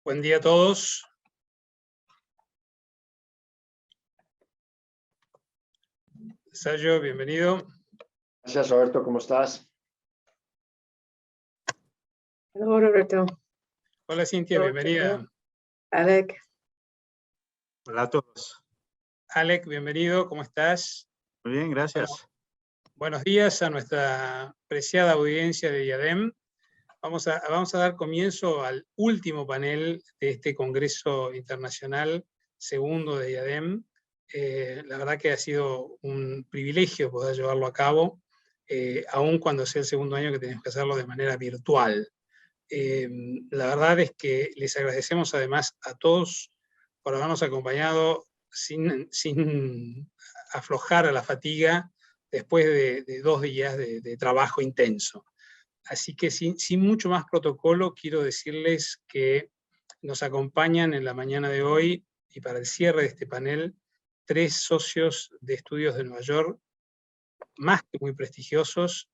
Buen día a todos. Sergio, bienvenido. Gracias, Roberto, ¿cómo estás? Hola, Roberto. Hola, Cynthia, bienvenida. Alec. Hola a todos. Alec, bienvenido, ¿cómo estás? Muy bien, gracias. Buenos días a nuestra apreciada audiencia de IADEM. Vamos a dar comienzo al último panel de este Congreso Internacional segundo de IADEM. La verdad que ha sido un privilegio poder llevarlo a cabo, aun cuando sea el segundo año que tenemos que hacerlo de manera virtual. La verdad es que les agradecemos además a todos por habernos acompañado sin aflojar a la fatiga después de 2 días de trabajo intenso. Así que sin mucho más protocolo, quiero decirles que nos acompañan en la mañana de hoy y para el cierre de este panel 3 socios de estudios de Nueva York, más que muy prestigiosos,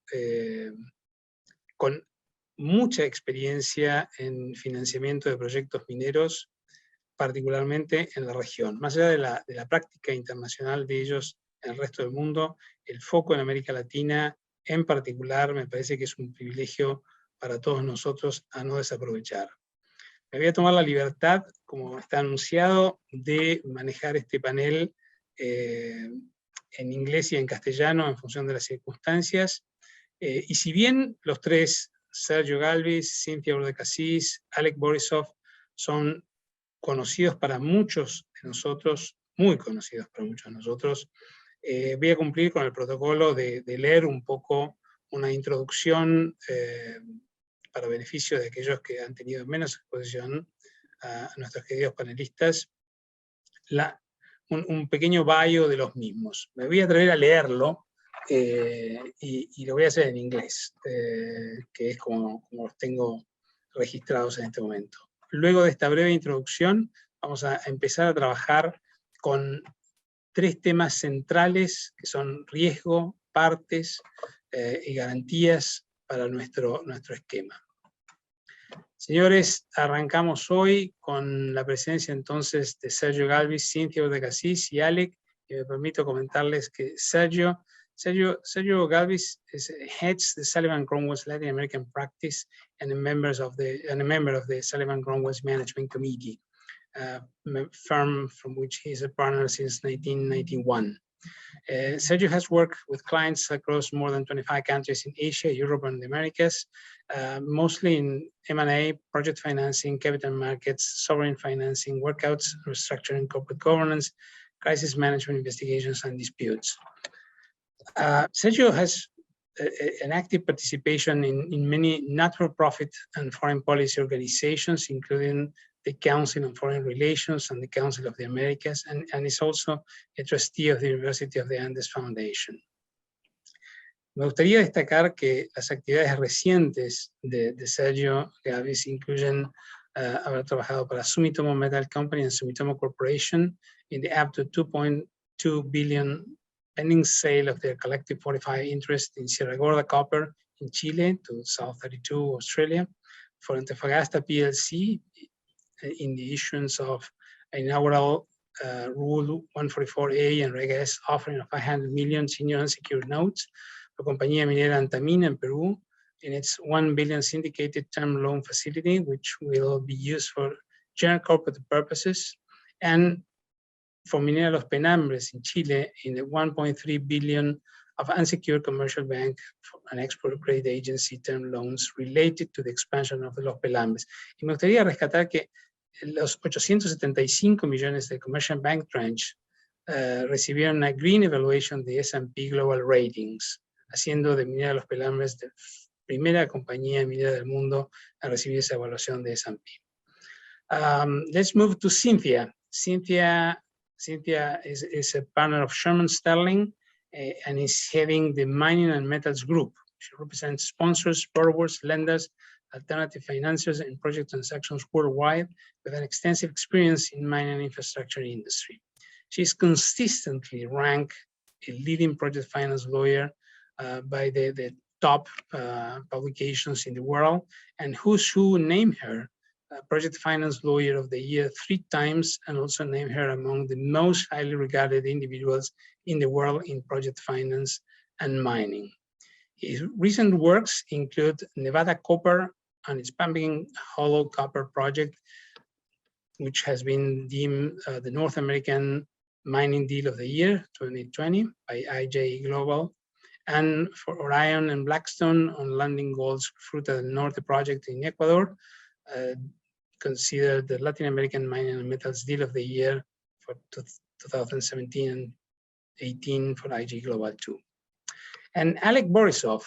con mucha experiencia en financiamiento de proyectos mineros, particularmente en la región. Más allá de la práctica internacional de ellos en el resto del mundo, el foco en América Latina en particular me parece que es un privilegio para todos nosotros a no desaprovechar. Me voy a tomar la libertad, como está anunciado, de manejar este panel en inglés y en castellano en función de las circunstancias. Y si bien los 3, Sergio Galvis, Cynthia Urda, Kassis, Alec Borisoff, son conocidos para muchos de nosotros, muy conocidos para muchos de nosotros, voy a cumplir con el protocolo de leer un poco una introducción para beneficio de aquellos que han tenido menos exposición a nuestros queridos panelistas, un pequeño bio de los mismos. Me voy a atrever a leerlo y lo voy a hacer en inglés, que es como los tengo registrados en este momento. Luego de esta breve introducción, vamos a empezar a trabajar con 3 temas centrales, que son riesgo, partes y garantías para nuestro esquema. Señores, arrancamos hoy con la presencia entonces de Sergio Galvis, Cynthia Urda, Kassis y Alec, y me permito comentarles que Sergio Galvis heads the Sullivan Cromwell's Latin American practice and a member of the Sullivan Cromwell's Management Committee, firm from which he is a partner since 1991. Sergio has worked with clients across more than 25 countries in Asia, Europe, and the Americas, mostly in M&A, project financing, capital markets, sovereign financing, workouts, restructuring, corporate governance, crisis management, investigations, and disputes. Sergio has an active participation in many not-for-profit and foreign policy organizations, including the Council on Foreign Relations and the Council of the Americas, and is also a trustee of the University of the Andes Foundation. Me gustaría destacar que las actividades recientes de Sergio Galvis incluyen haber trabajado para Sumitomo Metal Company and Sumitomo Corporation in the up to $2.2 billion pending sale of their collective 45 interest in Cierre Copper in Chile to South 32 Australia, for Antofagasta PLC in the issuance of inaugural Rule 144A and Reg S offering of 500 million senior unsecured notes for Compañía Minera Antamina in Peru in its 1 billion syndicated term loan facility, which will be used for general corporate purposes, and for Minera Los Penambres in Chile in the 1.3 billion of unsecured commercial bank and export credit agency term loans related to the expansion of the Los Pelambres. Y me gustaría rescatar que los 875 millones de commercial bank tranche recibieron una green evaluation de S&P Global Ratings, haciendo de Minera Los Pelambres la primera compañía minera del mundo a recibir esa evaluación de S&P. Let's move to Cynthia. Cynthia is a partner of Sherman Sterling and is heading the Mining and Metals Group. She represents sponsors, borrowers, lenders, alternative financiers, and project transactions worldwide with an extensive experience in mining and infrastructure industry. She's consistently ranked a leading project finance lawyer by the top publications in the world, and Who's Who named her Project Finance Lawyer of the Year 3 times, and also named her among the most highly regarded individuals in the world in project finance and mining. His recent works include Nevada Copper and its Pumping Hollow Copper project, which has been deemed the North American Mining Deal of the Year 2020 by IJ Global, and for Orion and Blackstone on Landing Gold's Fruta del Norte project in Ecuador, considered the Latin American Mining and Metals Deal of the Year for 2017 and 18 for IG Global too. And Alec Borisoff,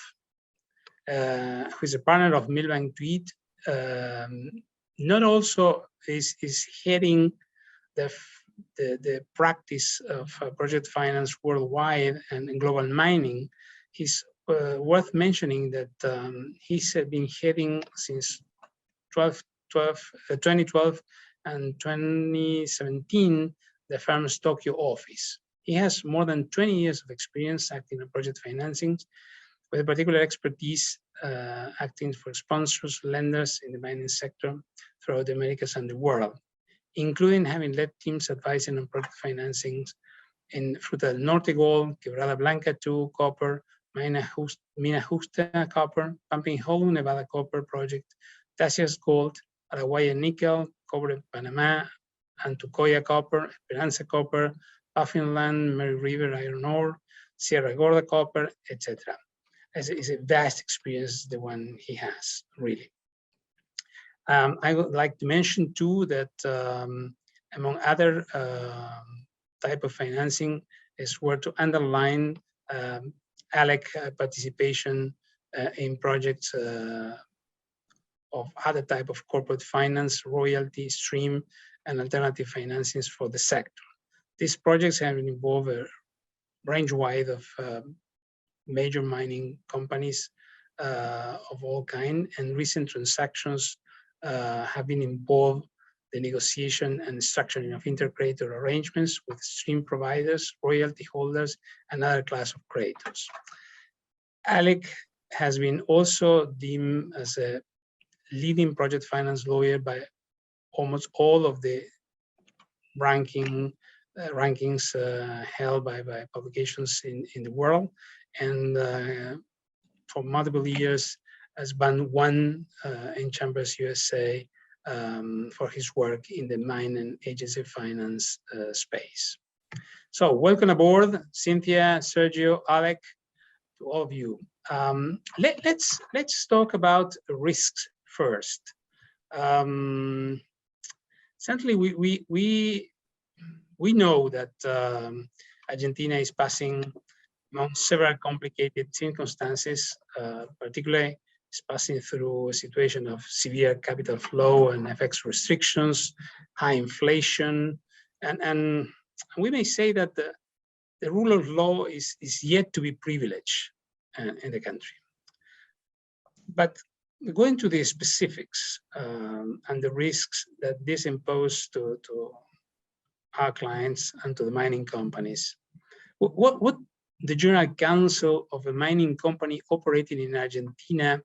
who is a partner of Milbank Tweed, not also is heading the practice of project finance worldwide and global mining. He's worth mentioning that he's been heading since 2012 and 2017 the firm's Tokyo office. He has more than 20 years of experience acting in project financing, with a particular expertise acting for sponsors, lenders in the mining sector throughout the Americas and the world, including having led teams advising on project financings in Fruta del Norte Gold, Quebrada Blanca 2 Copper, Mina Justa Copper, Pumping Hollow Nevada Copper Project, Tasiast Gold, Araguaia Nickel, Cobre Panama, Antucoya Copper, Esperanza Copper, Puffin Land, Mary River Iron Ore, Sierra Gorda Copper, etc. It's a vast experience, the one he has, really. I would like to mention too that among other type of financing is where to underline Alec participation in projects of other type of corporate finance, royalty, stream, and alternative financings for the sector. These projects have involved a range wide of major mining companies of all kinds, and recent transactions have been involved the negotiation and structuring of intercreditor arrangements with stream providers, royalty holders, and other class of creditors. Alec has been also deemed as a leading project finance lawyer by almost all of the rankings held by publications in the world, and for multiple years has been one in Chambers USA for his work in the mine and agency finance space. So welcome aboard, Cynthia, Sergio, Alec, to all of you. Let's talk about risks first. Certainly, we know that Argentina is passing among several complicated circumstances, particularly it's passing through a situation of severe capital flow and FX restrictions, high inflation, and we may say that the rule of law is yet to be privileged in the country. But going to the specifics and the risks that this imposes to our clients and to the mining companies, what the General Counsel of a mining company operating in Argentina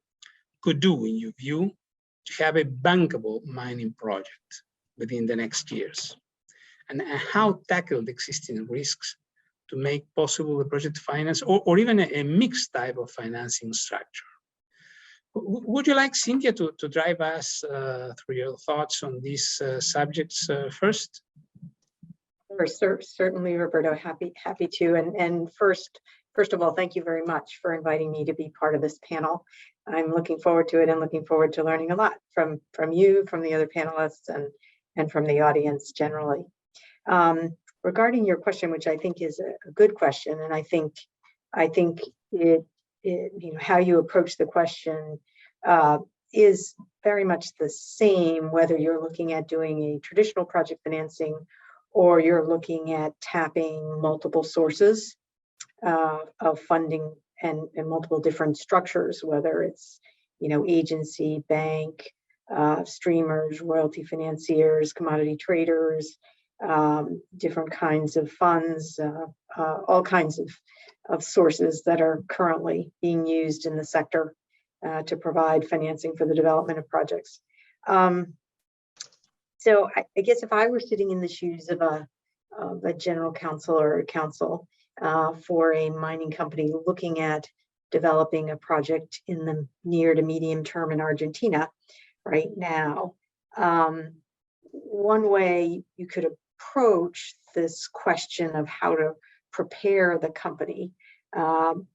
could do, in your view, to have a bankable mining project within the next years, and how tackle the existing risks to make possible the project finance or even a mixed type of financing structure. Would you like, Cynthia, to drive us through your thoughts on these subjects first? Certainly, Roberto, happy to. And first of all, thank you very much for inviting me to be part of this panel. I'm looking forward to it and looking forward to learning a lot from you, from the other panelists, and from the audience generally. Regarding your question, which I think is a good question, and I think it how you approach the question is very much the same, whether you're looking at doing a traditional project financing or you're looking at tapping multiple sources of funding and multiple different structures, whether it's agency, bank, streamers, royalty financiers, commodity traders, different kinds of funds, all kinds of sources that are currently being used in the sector to provide financing for the development of projects. So I guess if I were sitting in the shoes of a general counsel or a counsel for a mining company looking at developing a project in the near to medium term in Argentina right now, one way you could approach this question of how to prepare the company to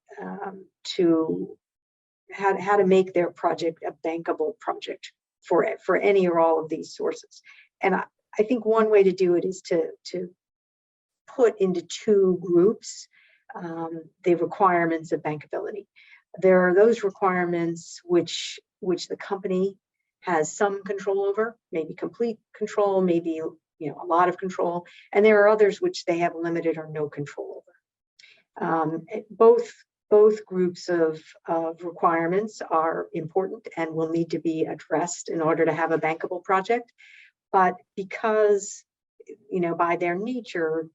how to make their project a bankable project for any or all of these sources. And I think one way to do it is to put into two groups the requirements of bankability. There are those requirements which the company has some control over, maybe complete control, maybe a lot of control, and there are others which they have limited or no control over. Both groups of requirements are important and will need to be addressed in order to have a bankable project. But because, by their nature,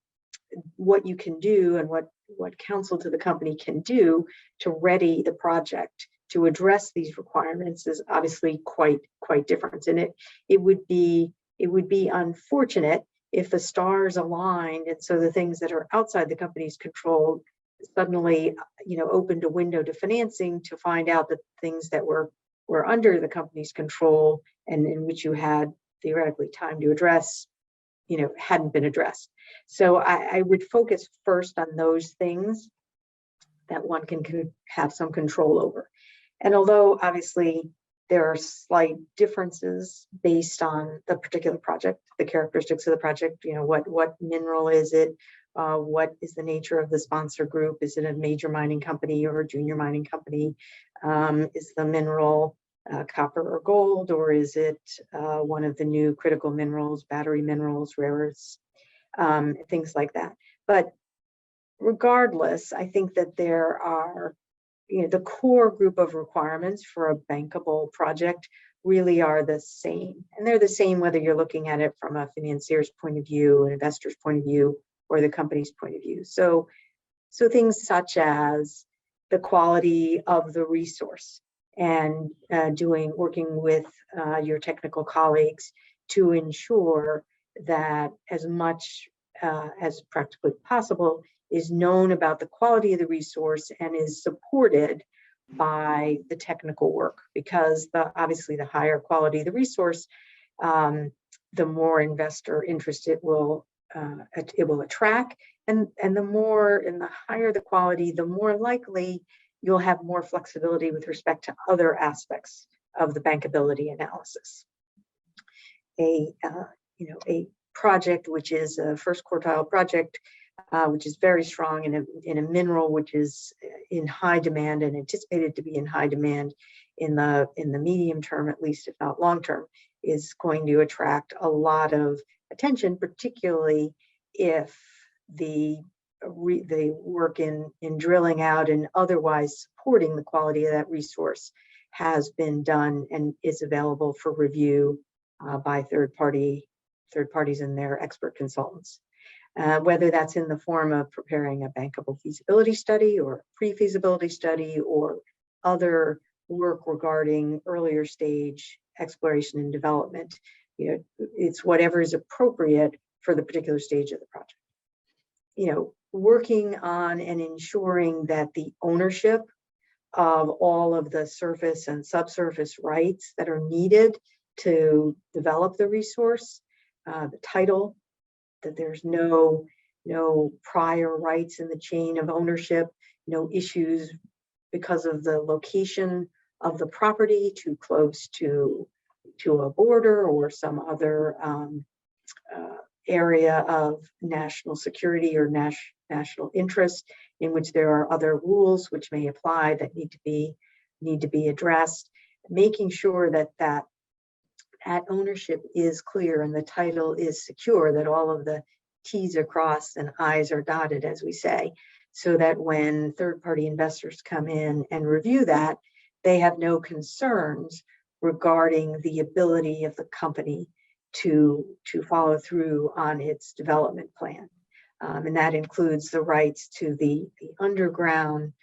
what you can do and what counsel to the company can do to ready the project to address these requirements is obviously quite different. And it would be unfortunate if the stars aligned and so the things that are outside the company's control suddenly opened a window to financing to find out that things that were under the company's control and in which you had theoretically time to address hadn't been addressed. So I would focus first on those things that one can have some control over. And although obviously there are slight differences based on the particular project, the characteristics of the project, what mineral is it? What is the nature of the sponsor group? Is it a major mining company or a junior mining company? Is the mineral copper or gold, or is it one of the new critical minerals, battery minerals, rare earths, things like that? But regardless, I think that there are, the core group of requirements for a bankable project really are the same. And they're the same whether you're looking at it from a financier's point of view, an investor's point of view, or the company's point of view. So things such as the quality of the resource and working with your technical colleagues to ensure that as much as practically possible is known about the quality of the resource and is supported by the technical work, because obviously the higher quality of the resource, the more investor interest it will attract, and the higher the quality, the more likely you'll have more flexibility with respect to other aspects of the bankability analysis. A project which is a first quartile project, which is very strong in a mineral which is in high demand and anticipated to be in high demand in the medium term, at least, if not long term, is going to attract a lot of attention, particularly if the work in drilling out and otherwise supporting the quality of that resource has been done and is available for review by third parties and their expert consultants. Whether that's in the form of preparing a bankable feasibility study or pre-feasibility study or other work regarding earlier stage exploration and development, it's whatever is appropriate for the particular stage of the project. Working on and ensuring that the ownership of all of the surface and subsurface rights that are needed to develop the resource, the title, that there's no prior rights in the chain of ownership, no issues because of the location of the property too close to a border or some other area of national security or national interest in which there are other rules which may apply that need to be addressed. Making sure that ownership is clear and the title is secure, that all of the T's are crossed and I's are dotted, as we say, so that when third-party investors come in and review that, they have no concerns regarding the ability of the company to follow through on its development plan. And that includes the rights to the underground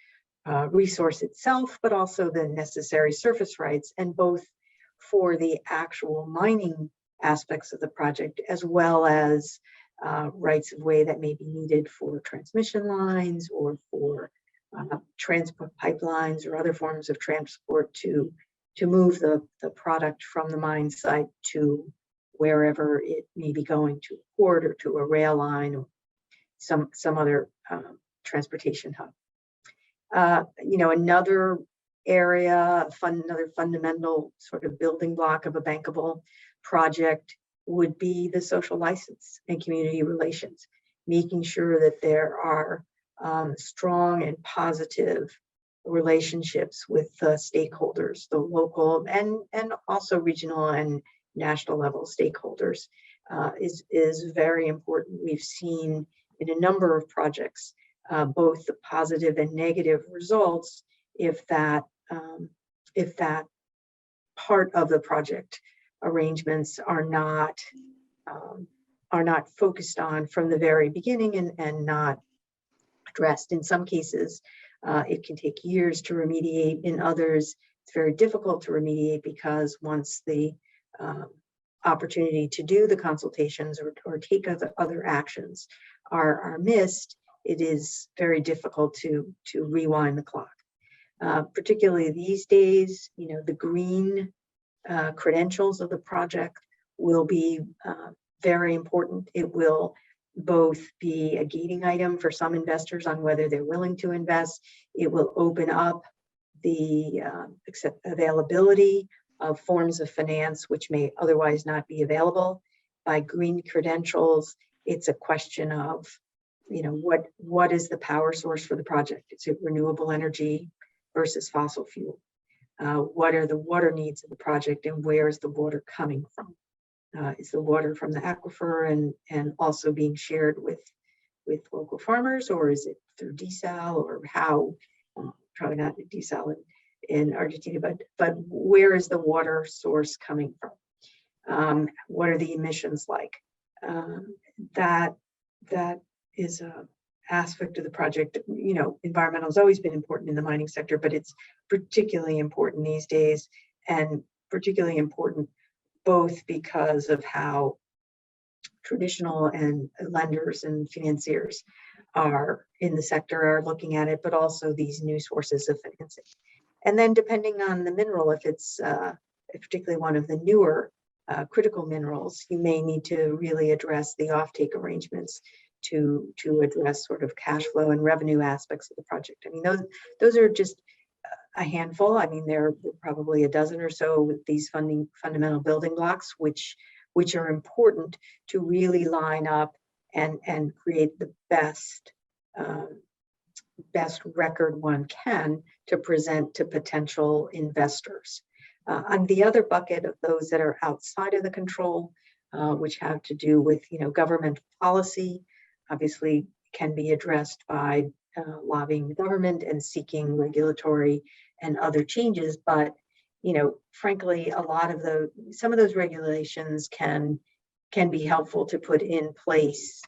resource itself, but also the necessary surface rights, and both for the actual mining aspects of the project, as well as rights of way that may be needed for transmission lines or for transport pipelines or other forms of transport to move the product from the mine site to wherever it may be going, to a port or to a rail line or some other transportation hub. Another area, another fundamental sort of building block of a bankable project would be the social license and community relations, making sure that there are strong and positive relationships with the stakeholders, the local and also regional and national level stakeholders is very important. We've seen in a number of projects both the positive and negative results if that part of the project arrangements are not focused on from the very beginning and not addressed. In some cases, it can take years to remediate. In others, it's very difficult to remediate because once the opportunity to do the consultations or take other actions are missed, it is very difficult to rewind the clock. Particularly these days, the green credentials of the project will be very important. It will both be a gating item for some investors on whether they're willing to invest. It will open up the availability of forms of finance which may otherwise not be available. By green credentials, it's a question of, what is the power source for the project? Is it renewable energy versus fossil fuel? What are the water needs of the project and where is the water coming from? Is the water from the aquifer and also being shared with local farmers, or is it through desal, or how? Probably not desal in Argentina, but where is the water source coming from? What are the emissions like? That is a aspect of the project. Environmental has always been important in the mining sector, but it's particularly important these days, and particularly important both because of how traditional and lenders and financiers are in the sector are looking at it, but also these new sources of financing. And then depending on the mineral, if it's particularly one of the newer critical minerals, you may need to really address the offtake arrangements to address sort of cash flow and revenue aspects of the project. I mean, those are just a handful. I mean, there are probably a dozen or so with these fundamental building blocks, which are important to really line up and create the best record one can to present to potential investors. On the other bucket of those that are outside of the control, which have to do with government policy, obviously can be addressed by lobbying the government and seeking regulatory and other changes. But frankly, some of those regulations can be helpful to put in place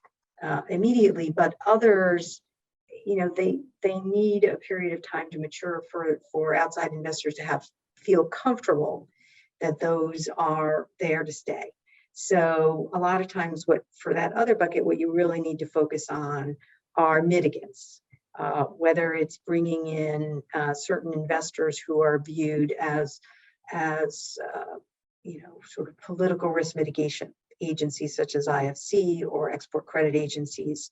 immediately, but others, they need a period of time to mature for outside investors to feel comfortable that those are there to stay. So a lot of times for that other bucket, what you really need to focus on are mitigants, whether it's bringing in certain investors who are viewed as sort of political risk mitigation agencies such as IFC or export credit agencies,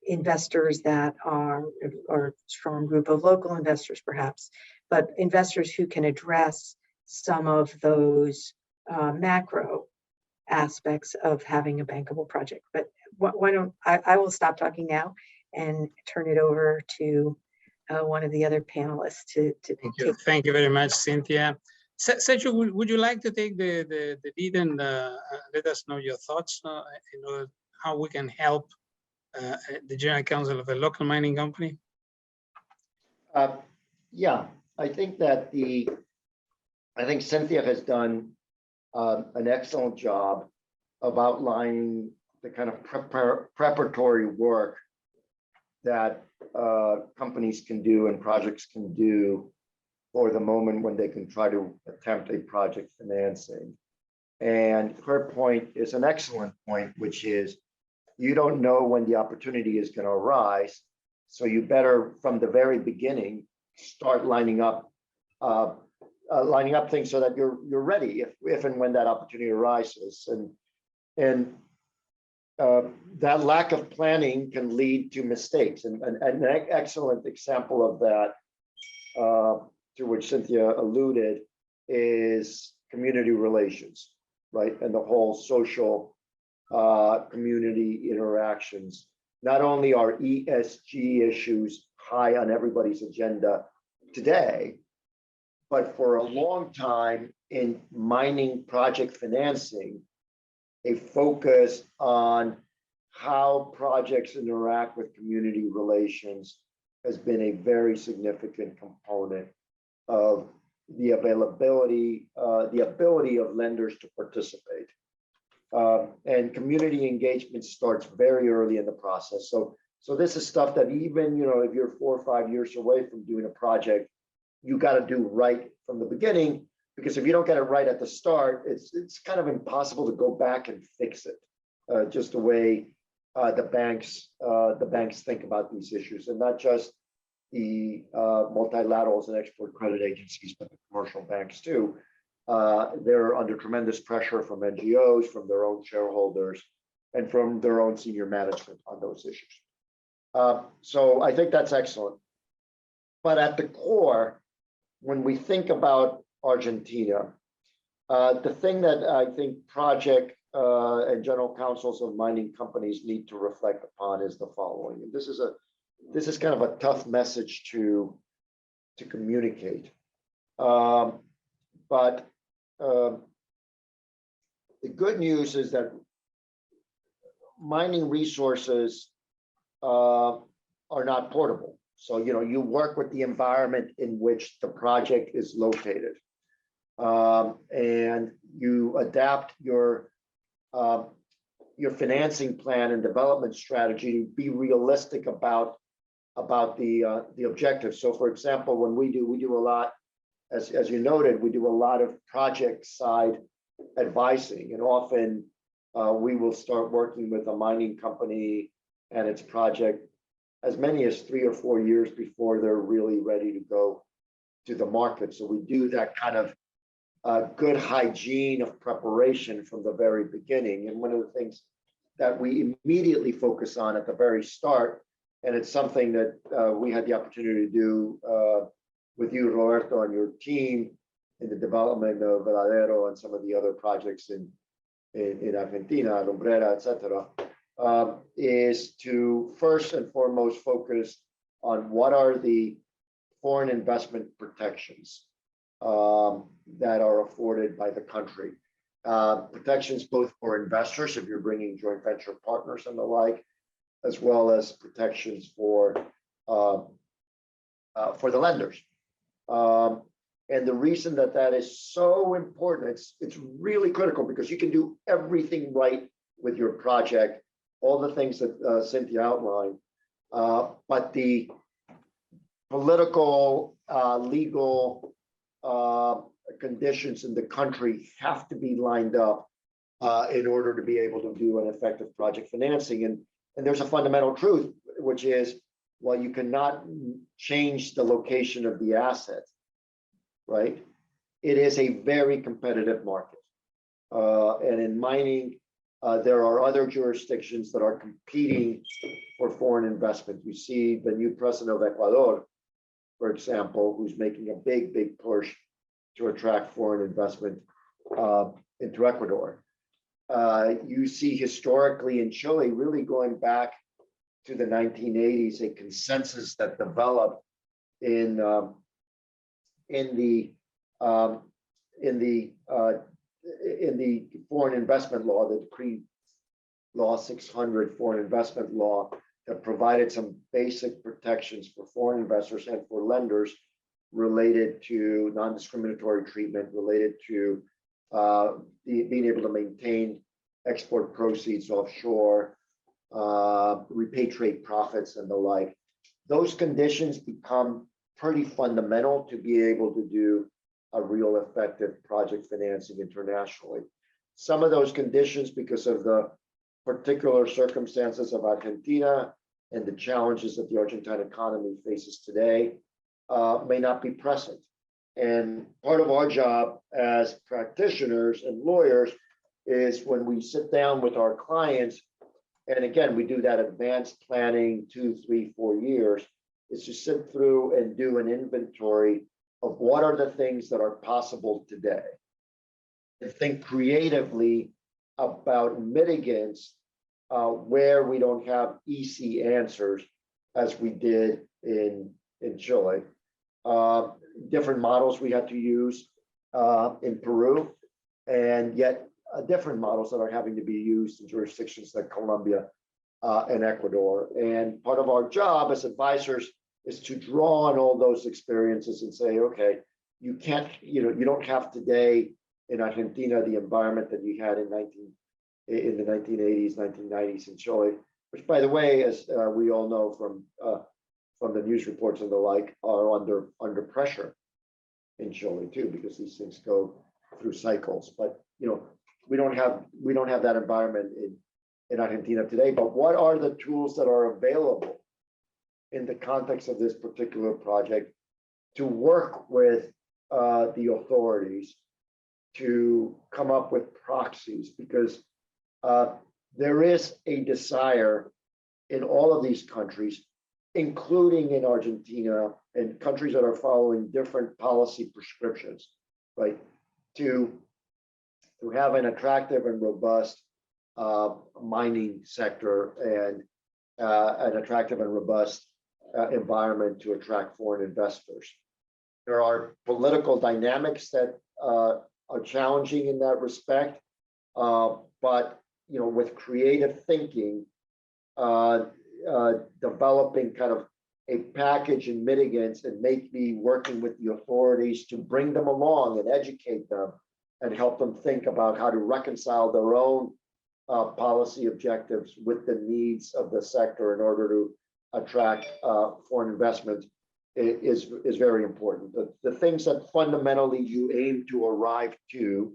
investors that are a strong group of local investors perhaps, but investors who can address some of those macro aspects of having a bankable project. But why don't I will stop talking now and turn it over to one of the other panelists to Thank you very much, Cynthia. Sergio, would you like to take the lead and let us know your thoughts how we can help the General Counsel of a local mining company? Yeah, I think Cynthia has done an excellent job of outlining the kind of preparatory work that companies can do and projects can do for the moment when they can try to attempt a project financing. And her point is an excellent point, which is you don't know when the opportunity is going to arise. So you better, from the very beginning, start lining up things so that you're ready if and when that opportunity arises. And that lack of planning can lead to mistakes. And an excellent example of that, to which Cynthia alluded, is community relations, right? And the whole social community interactions. Not only are ESG issues high on everybody's agenda today, but for a long time in mining project financing, a focus on how projects interact with community relations has been a very significant component of the ability of lenders to participate. And community engagement starts very early in the process. So this is stuff that even, if you're 4 or 5 years away from doing a project, you got to do right from the beginning, because if you don't get it right at the start, it's kind of impossible to go back and fix it. Just the way the banks think about these issues, and not just the multilaterals and export credit agencies, but the commercial banks too. They're under tremendous pressure from NGOs, from their own shareholders, and from their own senior management on those issues. So I think that's excellent. But at the core, when we think about Argentina, the thing that I think project and general councils of mining companies need to reflect upon is the following. And this is kind of a tough message to communicate. But the good news is that mining resources are not portable. So, you work with the environment in which the project is located, and you adapt your financing plan and development strategy to be realistic about the objectives. So, for example, when we do a lot, as you noted, we do a lot of project side advising, and often we will start working with a mining company and its project as many as 3 or 4 years before they're really ready to go to the market. So we do that kind of good hygiene of preparation from the very beginning. And one of the things that we immediately focus on at the very start, and it's something that we had the opportunity to do with you, Roberto, and your team in the development of Veladero and some of the other projects in Argentina, Lumbrera, etc., is to first and foremost focus on what are the foreign investment protections that are afforded by the country. Protections both for investors, if you're bringing joint venture partners and the like, as well as protections for the lenders. And the reason that is so important, it's really critical, because you can do everything right with your project, all the things that Cynthia outlined, but the political, legal conditions in the country have to be lined up in order to be able to do an effective project financing. And there's a fundamental truth, which is, well, you cannot change the location of the asset, right? It is a very competitive market. And in mining, there are other jurisdictions that are competing for foreign investment. You see the new president of Ecuador, for example, who's making a big push to attract foreign investment into Ecuador. You see historically in Chile, really going back to the 1980s, a consensus that developed in the foreign investment law, the Decree Law 600 foreign investment law, that provided some basic protections for foreign investors and for lenders related to non-discriminatory treatment, related to being able to maintain export proceeds offshore, repatriate profits and the like. Those conditions become pretty fundamental to be able to do a real effective project financing internationally. some of those conditions, because of the particular circumstances of Argentina and the challenges that the Argentine economy faces today, may not be present. And part of our job as practitioners and lawyers is when we sit down with our clients, and again, we do that advanced planning 2, 3, 4 years, is to sit through and do an inventory of what are the things that are possible today. And think creatively about mitigants where we don't have easy answers, as we did in Chile. Different models we had to use in Peru, and yet different models that are having to be used in jurisdictions like Colombia and Ecuador. And part of our job as advisors is to draw on all those experiences and say, okay, you can't, you don't have today in Argentina the environment that you had in the 1980s, 1990s in Chile, which, by the way, as we all know from the news reports and the like, are under pressure in Chile too, because these things go through cycles. But we don't have that environment in Argentina today. But what are the tools that are available in the context of this particular project to work with the authorities to come up with proxies? Because there is a desire in all of these countries, including in Argentina and countries that are following different policy prescriptions, right, to have an attractive and robust mining sector and an attractive and robust environment to attract foreign investors. There are political dynamics that are challenging in that respect, but with creative thinking, developing kind of a package and mitigants, and maybe working with the authorities to bring them along and educate them and help them think about how to reconcile their own policy objectives with the needs of the sector in order to attract foreign investment is very important. The things that fundamentally you aim to arrive to,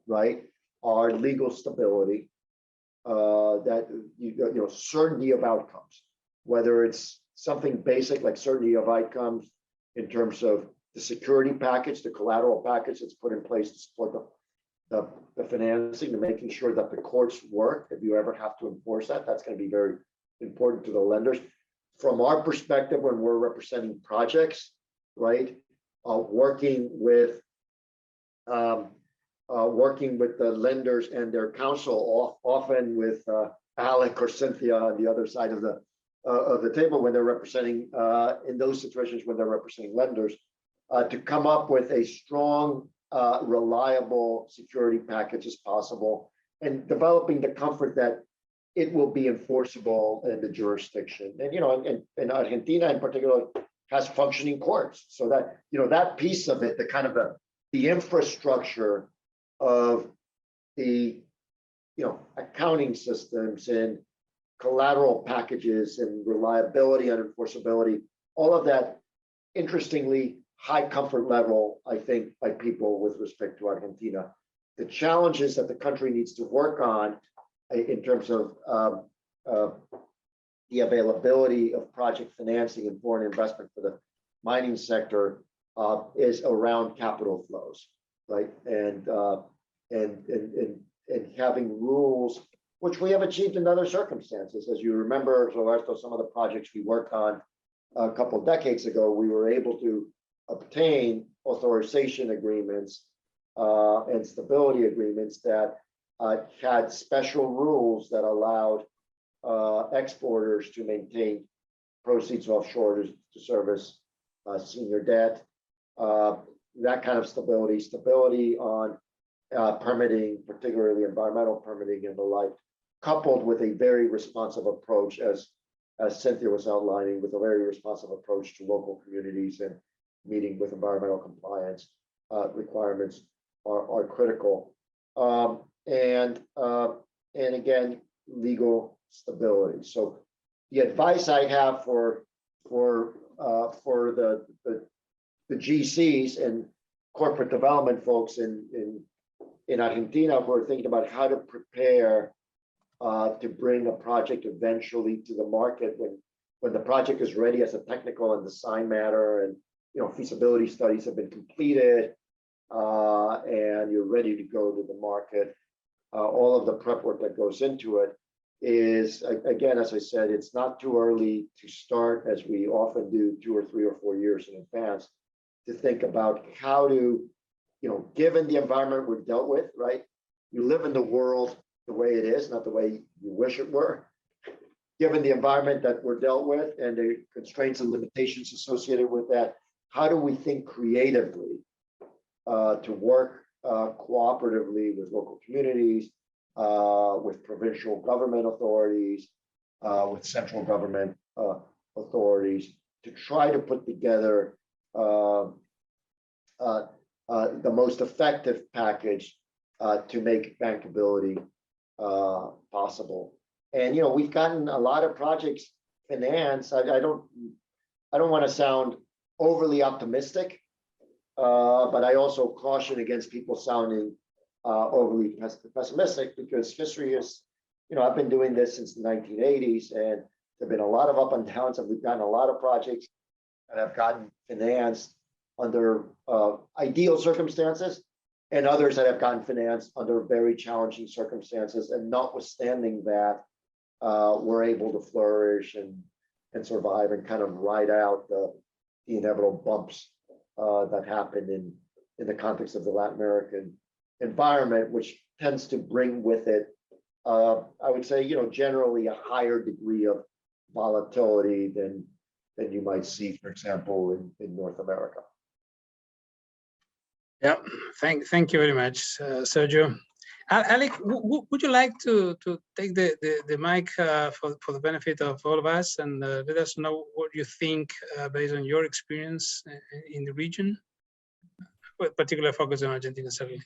right, are legal stability, that certainty of outcomes, whether it's something basic like certainty of outcomes in terms of the security package, the collateral package that's put in place to support the financing, and making sure that the courts work. If you ever have to enforce that, that's going to be very important to the lenders. From our perspective, when we're representing projects, right, working with the lenders and their counsel, often with Alec or Cynthia on the other side of the table when they're representing, in those situations when they're representing lenders, to come up with a strong, reliable security package as possible, and developing the comfort that it will be enforceable in the jurisdiction. And and Argentina in particular has functioning courts, so that that piece of it, the kind of the infrastructure of the accounting systems and collateral packages and reliability and enforceability, all of that, interestingly, high comfort level, I think, by people with respect to Argentina. The challenges that the country needs to work on in terms of the availability of project financing and foreign investment for the mining sector is around capital flows, right? And having rules, which we have achieved in other circumstances. As you remember, Roberto, some of the projects we worked on a couple of decades ago, we were able to obtain authorization agreements and stability agreements that had special rules that allowed exporters to maintain proceeds offshore to service senior debt. That kind of stability on permitting, particularly environmental permitting and the like, coupled with a very responsive approach, as Cynthia was outlining, with a very responsive approach to local communities and meeting with environmental compliance requirements are critical. And again, legal stability. So the advice I have for the GCs and corporate development folks in in Argentina, we're thinking about how to prepare to bring a project eventually to the market when the project is ready as a technical and design matter, and feasibility studies have been completed, and you're ready to go to the market. All of the prep work that goes into it is, again, as I said, it's not too early to start, as we often do 2 or 3 or 4 years in advance, to think about how to, given the environment we've dealt with, right? You live in the world the way it is, not the way you wish it were. Given the environment that we're dealt with and the constraints and limitations associated with that, how do we think creatively to work cooperatively with local communities, with provincial government authorities, with central government authorities, to try to put together the most effective package to make bankability possible. And we've gotten a lot of projects financed. I don't want to sound overly optimistic, but I also caution against people sounding overly pessimistic, because history is, I've been doing this since the 1980s, and there've been a lot of up and downs, and we've gotten a lot of projects that have gotten financed under ideal circumstances, and others that have gotten financed under very challenging circumstances. And notwithstanding that, we're able to flourish and survive and kind of ride out the inevitable bumps that happen in the context of the Latin American environment, which tends to bring with it, I would say, generally a higher degree of volatility than you might see, for example, in North America. Yeah, thank you very much, Sergio. Alec, would you like to take the mic for the benefit of all of us, and let us know what you think based on your experience in the region, with particular focus on Argentina, certainly.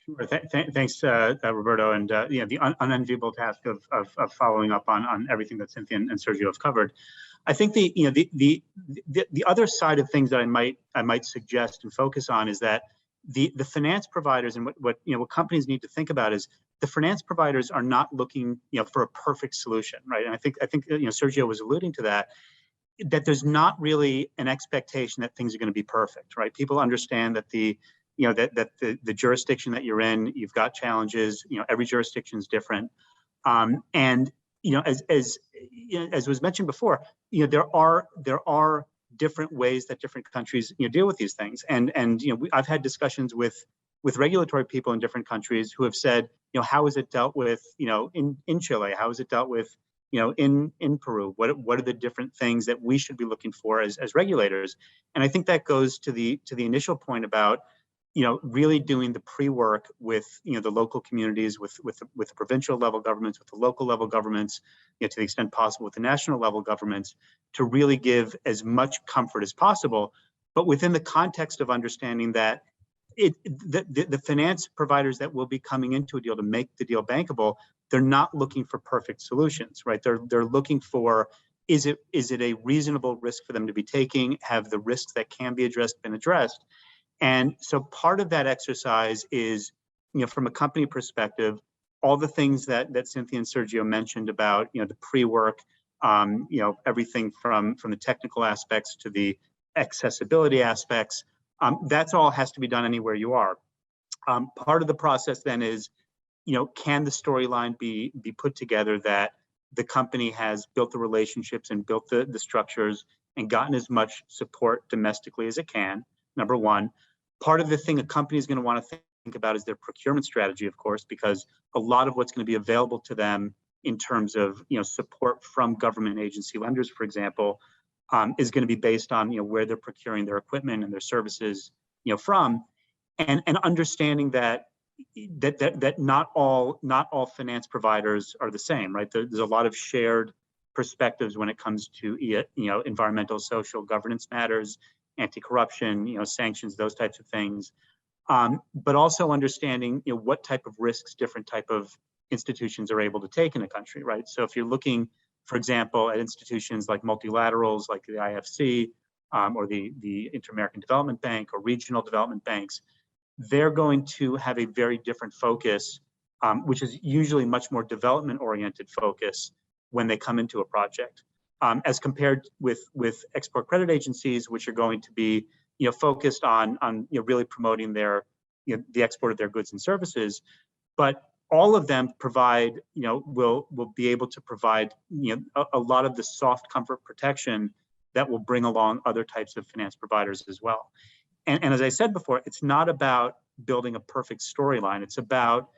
Sure. Thanks, Roberto, and the unenviable task of following up on everything that Cynthia and Sergio have covered. I think the other side of things that I might suggest and focus on is that the finance providers, and what companies need to think about is, the finance providers are not looking for a perfect solution, right? And I think Sergio was alluding to that there's not really an expectation that things are going to be perfect, right? People understand that the jurisdiction that you're in, you've got challenges. Every jurisdiction is different, and as was mentioned before, there are different ways that different countries deal with these things, and I've had discussions with regulatory people in different countries who have said, how is it dealt with in Chile, how is it dealt with in Peru, what are the different things that we should be looking for as regulators? And I think that goes to the initial point about really doing the pre-work with the local communities, with the provincial level governments, with the local level governments, to the extent possible with the national level governments, to really give as much comfort as possible, but within the context of understanding that the finance providers that will be coming into a deal to make the deal bankable, they're not looking for perfect solutions, right? They're looking for, is it a reasonable risk for them to be taking? Have the risks that can be addressed been addressed? And so part of that exercise is, from a company perspective, all the things that Cynthia and Sergio mentioned about, the pre-work, everything from the technical aspects to the accessibility aspects, that's all has to be done anywhere you are. Part of the process then is, can the storyline be put together that the company has built the relationships and built the structures and gotten as much support domestically as it can, number one. Part of the thing a company is going to want to think about is their procurement strategy, of course, because a lot of what's going to be available to them in terms of support from government agency lenders, for example, is going to be based on where they're procuring their equipment and their services from, and understanding that not all finance providers are the same, right? There's a lot of shared perspectives when it comes to environmental, social, governance matters, anti-corruption, sanctions, those types of things, but also understanding what type of risks different type of institutions are able to take in a country, right? So if you're looking, for example, at institutions like multilaterals, like the IFC, or the Inter-American Development Bank or regional development banks, they're going to have a very different focus, which is usually much more development-oriented focus when they come into a project, as compared with export credit agencies, which are going to be focused on really promoting their the export of their goods and services. But all of them provide will be able to provide a lot of the soft comfort protection that will bring along other types of finance providers as well. And as I said before, it's not about building a perfect storyline. It's about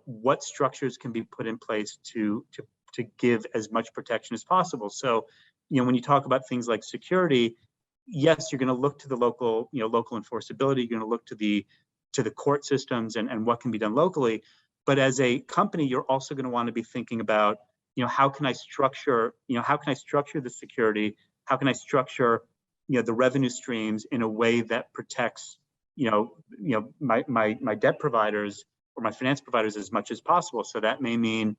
what structures can be put in place to give as much protection as possible. So when you talk about things like security, yes, you're going to look to the local local enforceability. You're going to look to the court systems and what can be done locally. But as a company, you're also going to want to be thinking about how can I structure the security? How can I structure the revenue streams in a way that protects my debt providers or my finance providers as much as possible? So that may mean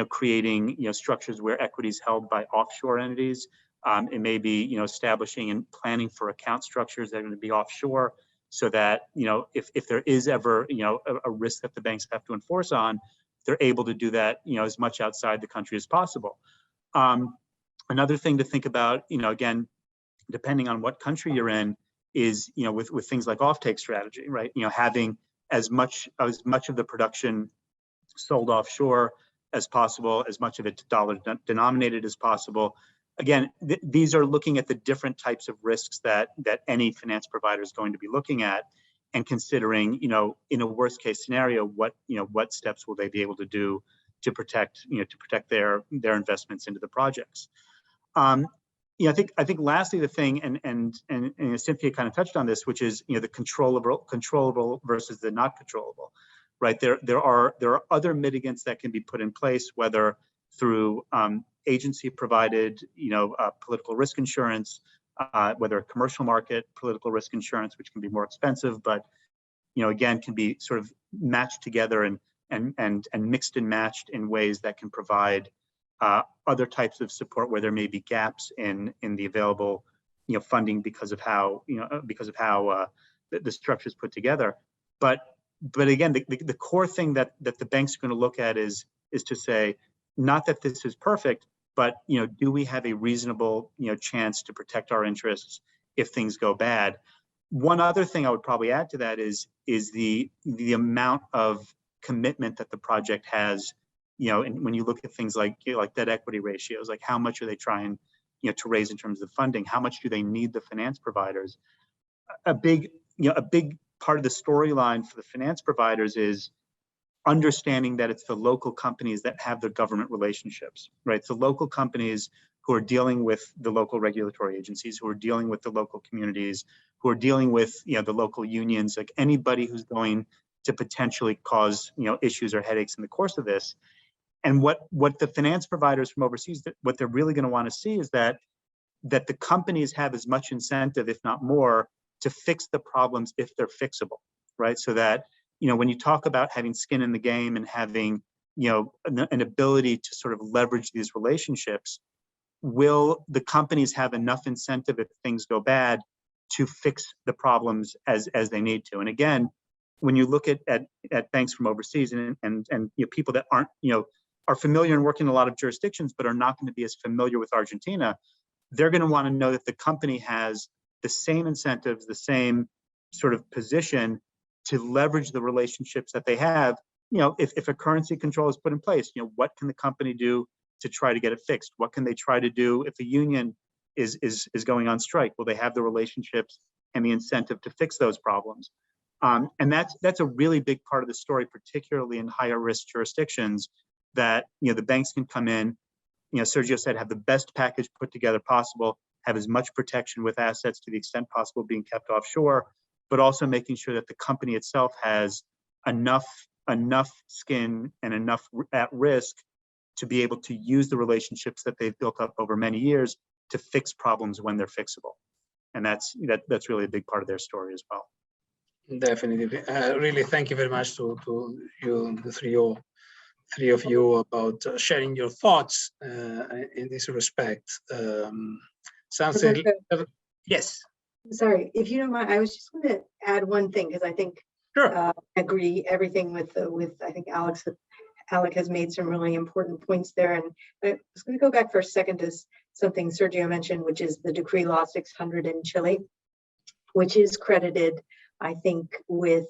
creating structures where equity is held by offshore entities. It may be establishing and planning for account structures that are going to be offshore, so that if there is ever a risk that the banks have to enforce on, they're able to do that as much outside the country as possible. Another thing to think about, again, depending on what country you're in, is with things like offtake strategy, right? Having as much of the production sold offshore as possible, as much of it dollar denominated as possible. Again, these are looking at the different types of risks that any finance provider is going to be looking at, and considering, in a worst case scenario, what steps will they be able to do to protect their investments into the projects. I think lastly, the thing, and Cynthia kind of touched on this, which is the controllable versus the not controllable, right? There are other mitigants that can be put in place, whether through agency provided political risk insurance, whether a commercial market political risk insurance, which can be more expensive, but again can be sort of matched together and mixed and matched in ways that can provide other types of support where there may be gaps in the available funding because of how the structure is put together. But again, the core thing that the banks are going to look at is to say, not that this is perfect, but do we have a reasonable chance to protect our interests if things go bad? One other thing I would probably add to that is the amount of commitment that the project has. And when you look at things like debt equity ratios, like how much are they trying to raise in terms of funding? How much do they need the finance providers? A big part of the storyline for the finance providers is understanding that it's the local companies that have the government relationships, right? It's the local companies who are dealing with the local regulatory agencies, who are dealing with the local communities, who are dealing with the local unions, like anybody who's going to potentially cause issues or headaches in the course of this. And what the finance providers from overseas, what they're really going to want to see is that the companies have as much incentive, if not more, to fix the problems if they're fixable, right? So that when you talk about having skin in the game and having an ability to sort of leverage these relationships, will the companies have enough incentive if things go bad to fix the problems as they need to? And again, when you look at banks from overseas and people that aren't are familiar and work in a lot of jurisdictions but are not going to be as familiar with Argentina, they're going to want to know that the company has the same incentives, the same sort of position to leverage the relationships that they have. If a currency control is put in place, what can the company do to try to get it fixed? What can they try to do if a union is going on strike? Will they have the relationships and the incentive to fix those problems? And that's a really big part of the story, particularly in higher risk jurisdictions, that the banks can come in, Sergio said, have the best package put together possible, have as much protection with assets to the extent possible being kept offshore, but also making sure that the company itself has enough skin and enough at risk to be able to use the relationships that they've built up over many years to fix problems when they're fixable. And that's really a big part of their story as well. Definitely. Really, thank you very much to you, the three of you, about sharing your thoughts in this respect. Something. Yes. Sorry, if you don't mind, I was just going to add one thing, because I think Sure. Agree everything with I think Alec has made some really important points there. And I was going to go back for a second to something Sergio mentioned, which is the Decree Law 600 in Chile, which is credited, I think, with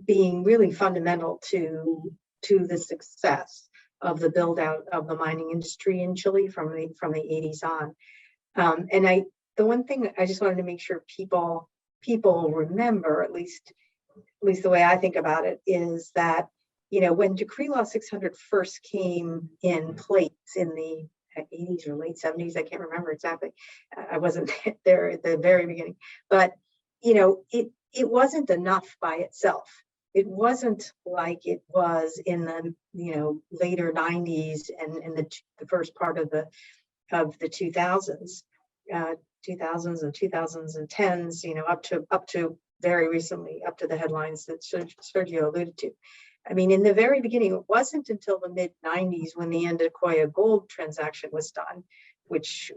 being really fundamental to the success of the build out of the mining industry in Chile from the 80s on. And the one thing I just wanted to make sure people remember, at least the way I think about it, is that, you know, when Decree Law 600 first came in place in the 80s or late 70s, I can't remember exactly. I wasn't there at the very beginning, but you know, it wasn't enough by itself. It wasn't like it was in the, you know, later 90s and in the first part of the 2000s and 2010s, you know, up to very recently, up to the headlines that Sergio alluded to. I mean, in the very beginning, it wasn't until the mid 90s when the Andacollo gold transaction was done, which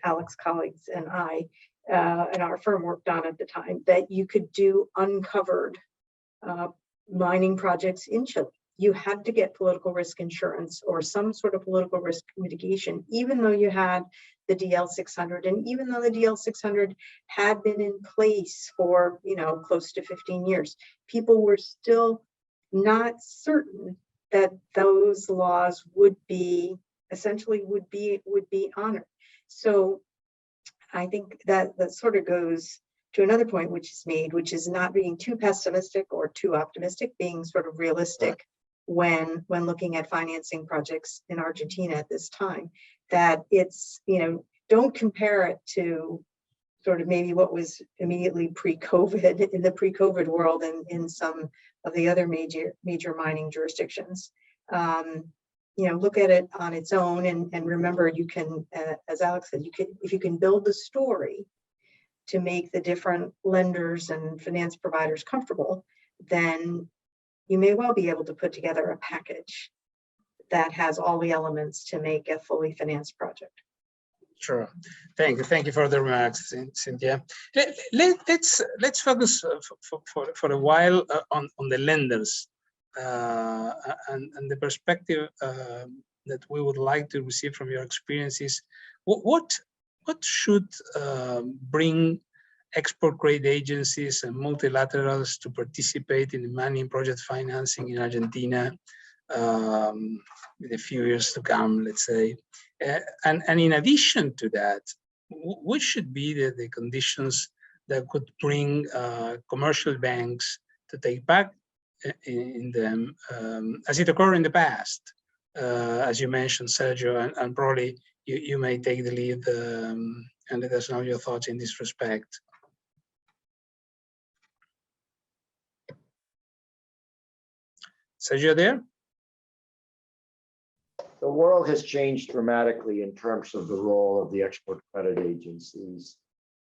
Alec's colleagues and I and our firm worked on at the time, that you could do uncovered mining projects in Chile. You had to get political risk insurance or some sort of political risk mitigation, even though you had the DL 600, and even though the DL 600 had been in place for, you know, close to 15 years, people were still not certain that those laws would be honored. So I think that sort of goes to another point which is made, which is not being too pessimistic or too optimistic, being sort of realistic when looking at financing projects in Argentina at this time. That it's, you know, don't compare it to sort of maybe what was immediately pre-COVID, in the pre-COVID world, and in some of the other major mining jurisdictions. You know, look at it on its own, and remember, you can, as Alex said, if you can build the story to make the different lenders and finance providers comfortable, then you may well be able to put together a package that has all the elements to make a fully financed project. Sure. Thank you for the remarks, Cynthia. Let's focus for a while on the lenders and the perspective that we would like to receive from your experiences. What should bring export credit agencies and multilaterals to participate in the mining project financing in Argentina in a few years to come, let's say? And in addition to that, what should be the conditions that could bring commercial banks to take back in them, as it occurred in the past, as you mentioned, Sergio, and probably you may take the lead and let us know your thoughts in this respect. Sergio, there? The world has changed dramatically in terms of the role of the export credit agencies,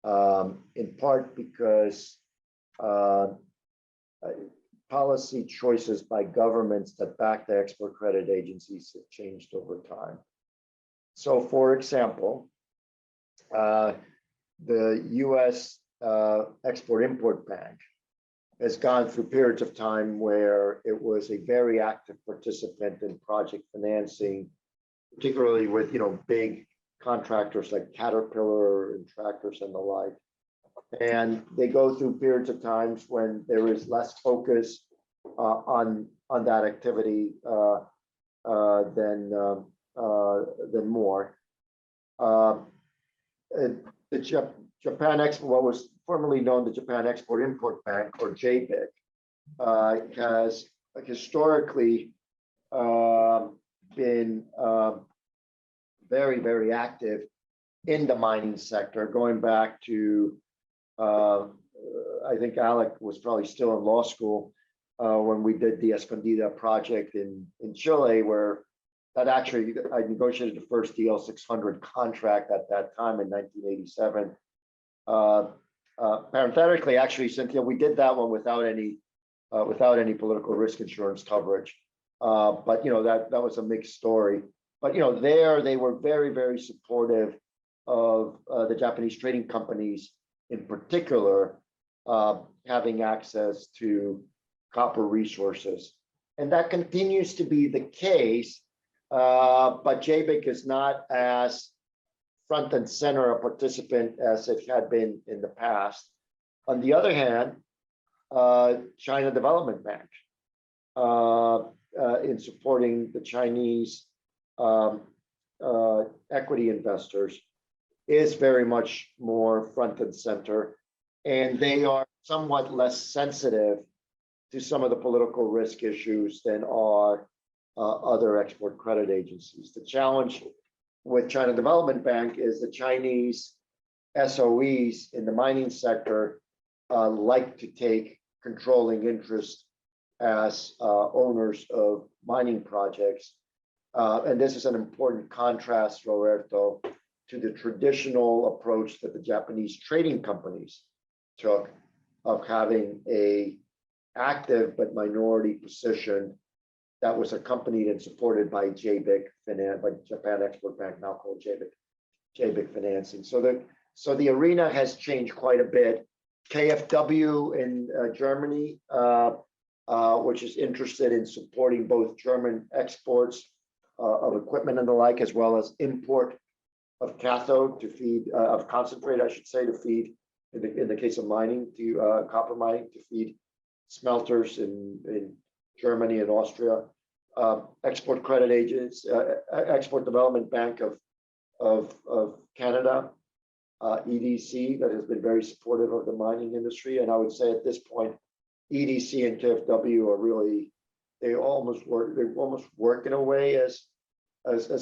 in part because policy choices by governments that back the export credit agencies have changed over time. So, for example, the U.S. Export-Import Bank has gone through periods of time where it was a very active participant in project financing, particularly with, you know, big contractors like Caterpillar and tractors and the like. And they go through periods of times when there is less focus on that activity than more. The Japan Export, what was formerly known the Japan Export-Import Bank, or JBIC, has historically been very, very active in the mining sector, going back to, I think Alec was probably still in law school when we did the Escondida project in Chile, where that actually, I negotiated the first DL 600 contract at that time in 1987. Parenthetically, actually, Cynthia, we did that one without any political risk insurance coverage. But you know, that was a mixed story. But you know, there they were very, very supportive of the Japanese trading companies in particular, having access to copper resources. And that continues to be the case, but JBIC is not as front and center a participant as it had been in the past. On the other hand, China Development Bank, in supporting the Chinese equity investors, is very much more front and center, and they are somewhat less sensitive to some of the political risk issues than are other export credit agencies. The challenge with China Development Bank is the Chinese SOEs in the mining sector like to take controlling interest as owners of mining projects. And this is an important contrast, Roberto, to the traditional approach that the Japanese trading companies took of having a active but minority position that was accompanied and supported by JBIC Finance, by Japan Export Bank, now called JBIC Financing. So the arena has changed quite a bit. KfW in Germany, which is interested in supporting both German exports of equipment and the like, as well as import of cathode to feed, of concentrate, I should say, to feed, in the case of mining, to copper mining, to feed smelters in Germany and Austria. Export credit agents, Export Development Bank of Canada, EDC, that has been very supportive of the mining industry. And I would say at this point, EDC and KfW are really, they almost work in a way as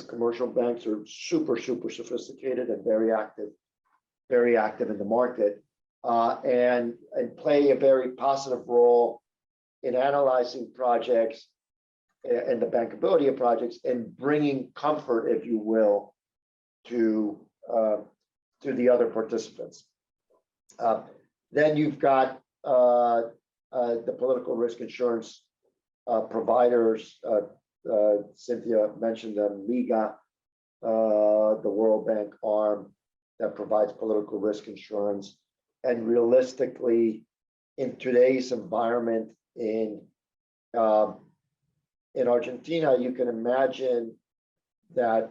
commercial banks, are super sophisticated and very active in the market, and play a very positive role in analyzing projects and the bankability of projects and bringing comfort, if you will, to the other participants. Then you've got the political risk insurance providers. Cynthia mentioned them, MIGA, the World Bank arm that provides political risk insurance. And realistically, in today's environment in Argentina, you can imagine that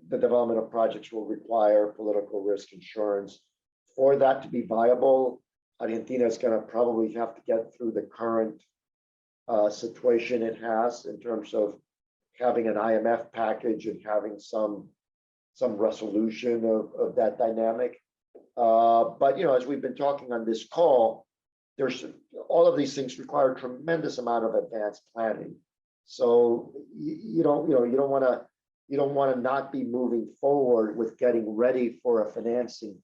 the development of projects will require political risk insurance. For that to be viable, Argentina is going to probably have to get through the current situation it has in terms of having an IMF package and having some resolution of that dynamic. But as we've been talking on this call, there's all of these things require a tremendous amount of advanced planning. So you don't want to not be moving forward with getting ready for a financing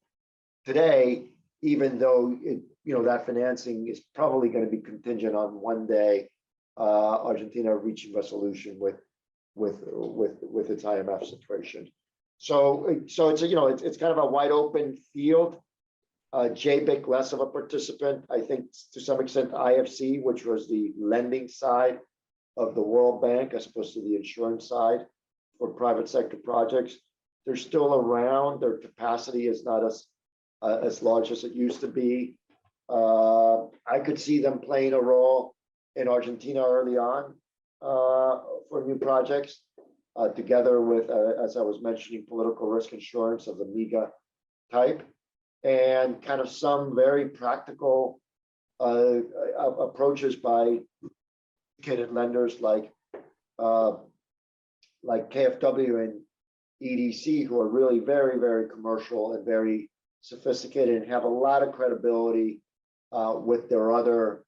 today, even though that financing is probably going to be contingent on one day Argentina reaching resolution with its IMF situation. So it's it's kind of a wide open field. JBIC less of a participant, I think, to some extent. IFC, which was the lending side of the World Bank as opposed to the insurance side for private sector projects, they're still around. Their capacity is not as large as it used to be. I could see them playing a role in Argentina early on for new projects, together with, as I was mentioning, political risk insurance of the MIGA type, and kind of some very practical approaches by dedicated lenders like KfW and EDC, who are really very commercial and very sophisticated and have a lot of credibility with their other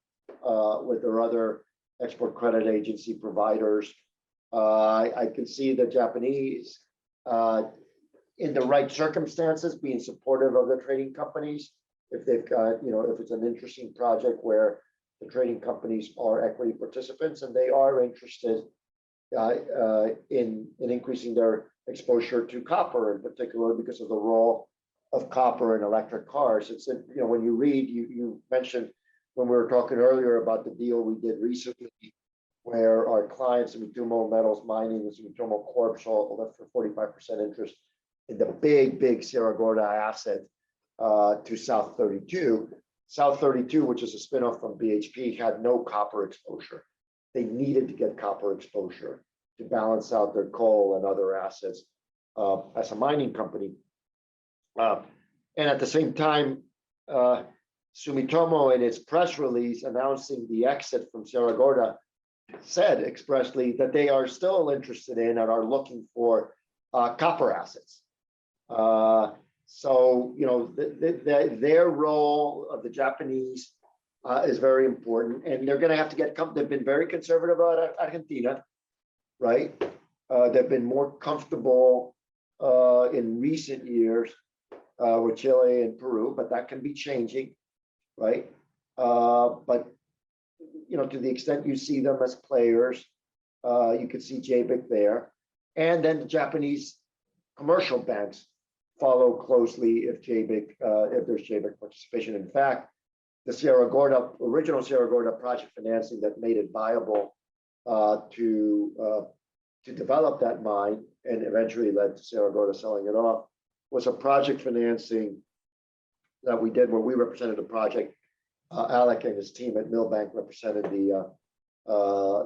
export credit agency providers. I can see the Japanese in the right circumstances being supportive of the trading companies if they've got, if it's an interesting project where the trading companies are equity participants and they are interested in increasing their exposure to copper in particular because of the role of copper in electric cars. It's when you read, you mentioned when we were talking earlier about the deal we did recently, where our clients, Sumitomo Metals Mining and Sumitomo Corp, sold left for 45% interest in the big Sierra Gorda asset to South 32. South 32, which is a spinoff from BHP, had no copper exposure. They needed to get copper exposure to balance out their coal and other assets as a mining company. And at the same time, Sumitomo, in its press release announcing the exit from Sierra Gorda, said expressly that they are still interested in and are looking for copper assets. So, you know, their role of the Japanese is very important, and they're going to have to get. They've been very conservative about Argentina, right? They've been more comfortable in recent years with Chile and Peru, but that can be changing, right? But you know, to the extent you see them as players, you could see JBIC there, and then the Japanese commercial banks follow closely if there's JBIC participation. In fact, the original Sierra Gorda project financing that made it viable to develop that mine and eventually led to Sierra Gorda selling it off was a project financing that we did where we represented the project. Alec and his team at Milbank represented the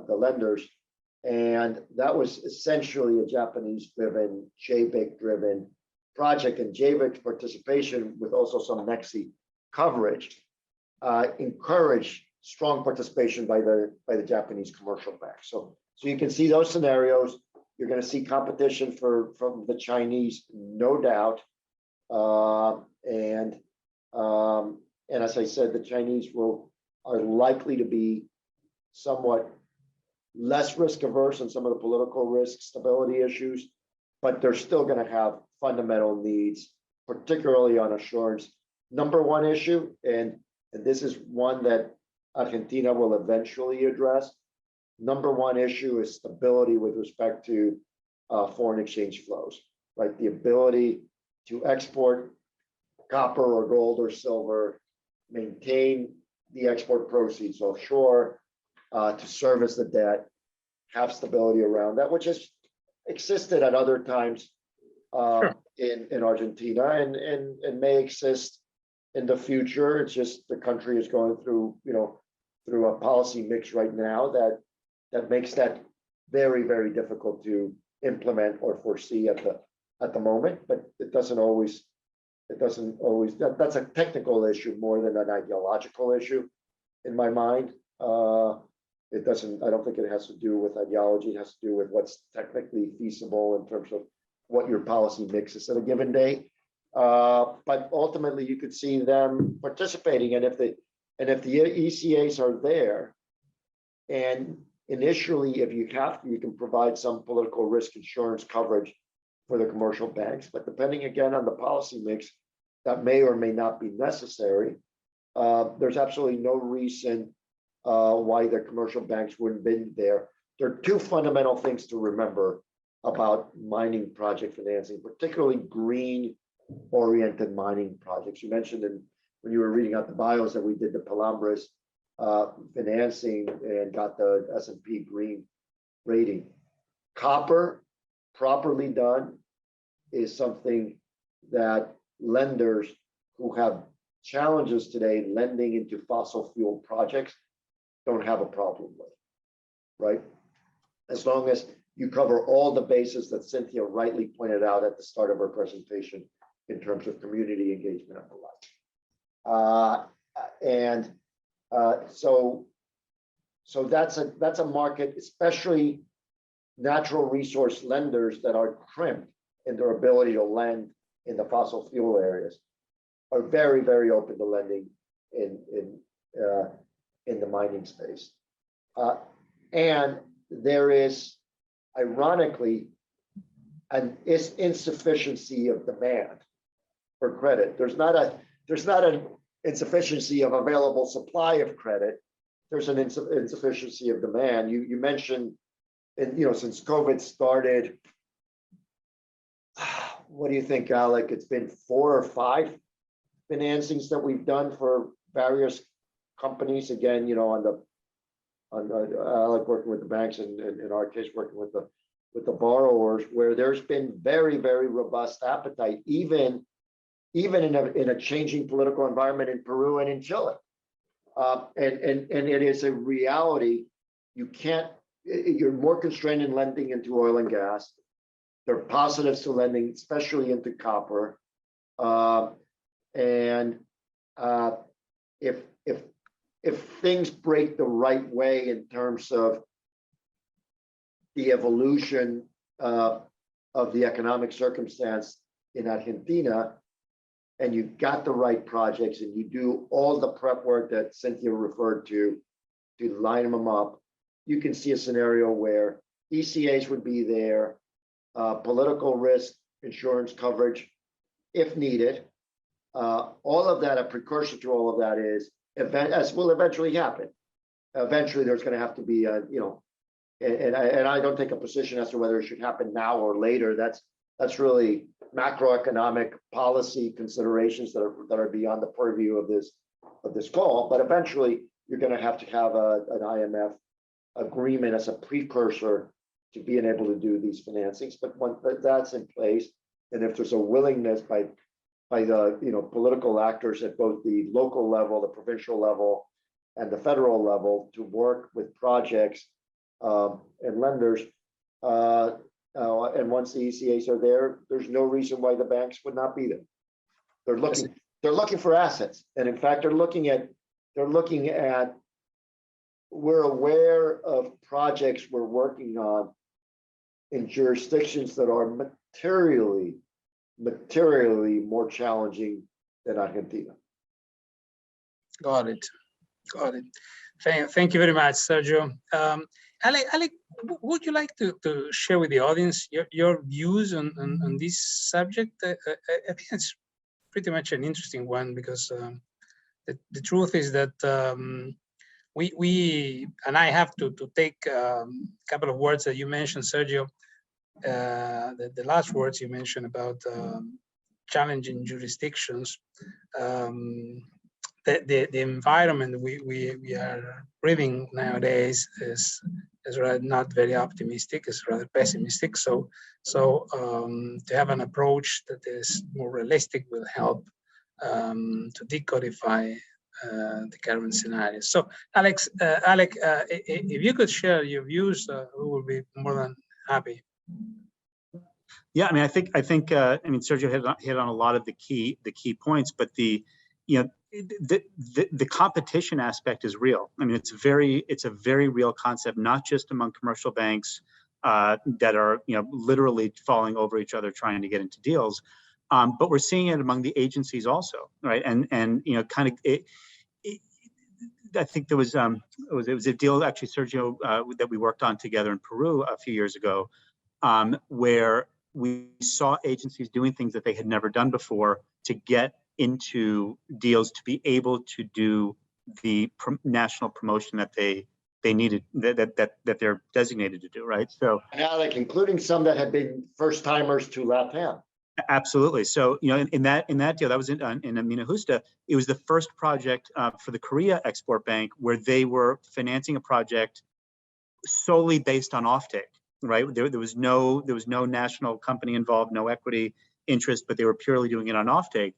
lenders, and that was essentially a Japanese-driven, JBIC-driven project, and JBIC's participation with also some NEXI coverage encouraged strong participation by the Japanese commercial banks. So you can see those scenarios. You're going to see competition from the Chinese, no doubt, and as I said, the Chinese are likely to be somewhat less risk averse in some of the political risk stability issues, but they're still going to have fundamental needs, particularly on assurance. Number one issue, and this is one that Argentina will eventually address. Number one issue is stability with respect to foreign exchange flows, right? The ability to export copper or gold or silver, maintain the export proceeds offshore, to service the debt, have stability around that, which has existed at other times Sure. in Argentina and may exist in the future. It's just the country is going through a policy mix right now that makes that very, very difficult to implement or foresee at the moment. But that's a technical issue more than an ideological issue in my mind. I don't think it has to do with ideology. It has to do with what's technically feasible in terms of what your policy mix is at a given day. But ultimately, you could see them participating, and if the ECAs are there, and initially, if you have to, you can provide some political risk insurance coverage for the commercial banks. But depending again on the policy mix, that may or may not be necessary. There's absolutely no reason why the commercial banks wouldn't be there. There are two fundamental things to remember about mining project financing, particularly green-oriented mining projects. You mentioned when you were reading out the bios that we did the Palambres financing and got the S&P green rating. Copper, properly done, is something that lenders who have challenges today lending into fossil fuel projects don't have a problem with, right? As long as you cover all the bases that Cynthia rightly pointed out at the start of her presentation in terms of community engagement and the like. So that's a market, especially natural resource lenders that are crimped in their ability to lend in the fossil fuel areas, are very, very open to lending in the mining space. And there is, ironically, an insufficiency of demand for credit. There's not an insufficiency of available supply of credit. There's an insufficiency of demand. You mentioned, and since COVID started, what do you think, Alec? It's been 4 or 5 financings that we've done for various companies. Again, on Alec working with the banks, and in our case working with the borrowers, where there's been very, very robust appetite, even even in a changing political environment in Peru and in Chile. And it is a reality. You're more constrained in lending into oil and gas. There are positives to lending, especially into copper. If things break the right way in terms of the evolution of the economic circumstance in Argentina, and you've got the right projects and you do all the prep work that Cynthia referred to line them up, you can see a scenario where ECAs would be there, political risk insurance coverage if needed. All of that, a precursor to all of that is, as will eventually happen. Eventually there's going to have to be a, and I don't take a position as to whether it should happen now or later. That's really macroeconomic policy considerations that are beyond the purview of this call. But eventually you're going to have an IMF agreement as a precursor to being able to do these financings. But once that's in place, and if there's a willingness by the political actors at both the local level, the provincial level, and the federal level to work with projects and lenders, and once the ECAs are there, there's no reason why the banks would not be there. They're looking for assets, and in fact, they're looking at. We're aware of projects we're working on in jurisdictions that are materially more challenging than Argentina. Got it. Thank you very much, Sergio. Alec, would you like to share with the audience your views on this subject? I think it's pretty much an interesting one, because the truth is that we and I have to take a couple of words that you mentioned, Sergio. The last words you mentioned about challenging jurisdictions. The environment we are living nowadays is rather not very optimistic. It's rather pessimistic. So to have an approach that is more realistic will help to decodify the current scenario. So, Alec, if you could share your views, we will be more than happy. Yeah, I mean, I think Sergio hit on a lot of the key points, but the competition aspect is real. I mean, it's a very real concept, not just among commercial banks that are literally falling over each other trying to get into deals, but we're seeing it among the agencies also, right? And I think it was a deal actually, Sergio, that we worked on together in Peru a few years ago, where we saw agencies doing things that they had never done before to get into deals to be able to do the national promotion that they needed, that they're designated to do, right? So, Alec, including some that had been first timers to LATAM. Absolutely. So, in that deal, that was in Mina Justa, it was the first project for the Korea Export Bank where they were financing a project solely based on offtake, right? There was no national company involved, no equity interest, but they were purely doing it on offtake.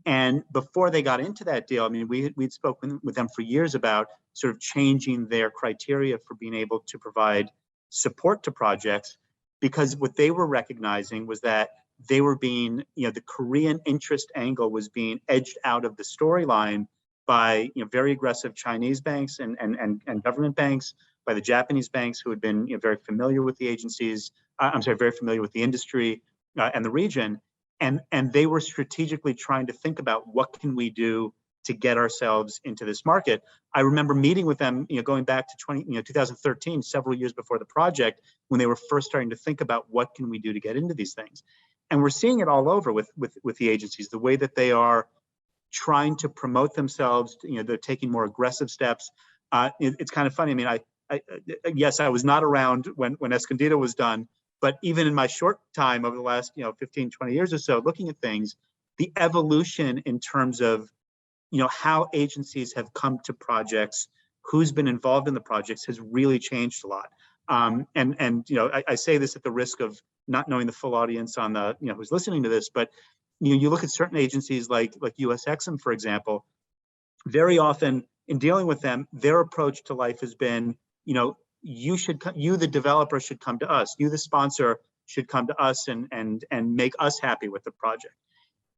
And before they got into that deal, I mean, we'd spoken with them for years about sort of changing their criteria for being able to provide support to projects, because what they were recognizing was that they were being, the Korean interest angle was being edged out of the storyline by very aggressive Chinese banks and government banks, by the Japanese banks who had been very familiar with the agencies, very familiar with the industry and the region. And they were strategically trying to think about what can we do to get ourselves into this market. I remember meeting with them, going back to 2013, several years before the project, when they were first starting to think about what can we do to get into these things. And we're seeing it all over with the agencies, the way that they are trying to promote themselves. They're taking more aggressive steps. It's kind of funny. I mean, yes, I was not around when Escondido was done, but even in my short time over the last 15, 20 years or so, looking at things, the evolution in terms of how agencies have come to projects, who's been involved in the projects, has really changed a lot. And you know, I say this at the risk of not knowing the full audience on the, you know, who's listening to this, but you know, you look at certain agencies like US EXIM, for example, very often in dealing with them, their approach to life has been, you know, you the developer should come to us, you the sponsor should come to us and make us happy with the project.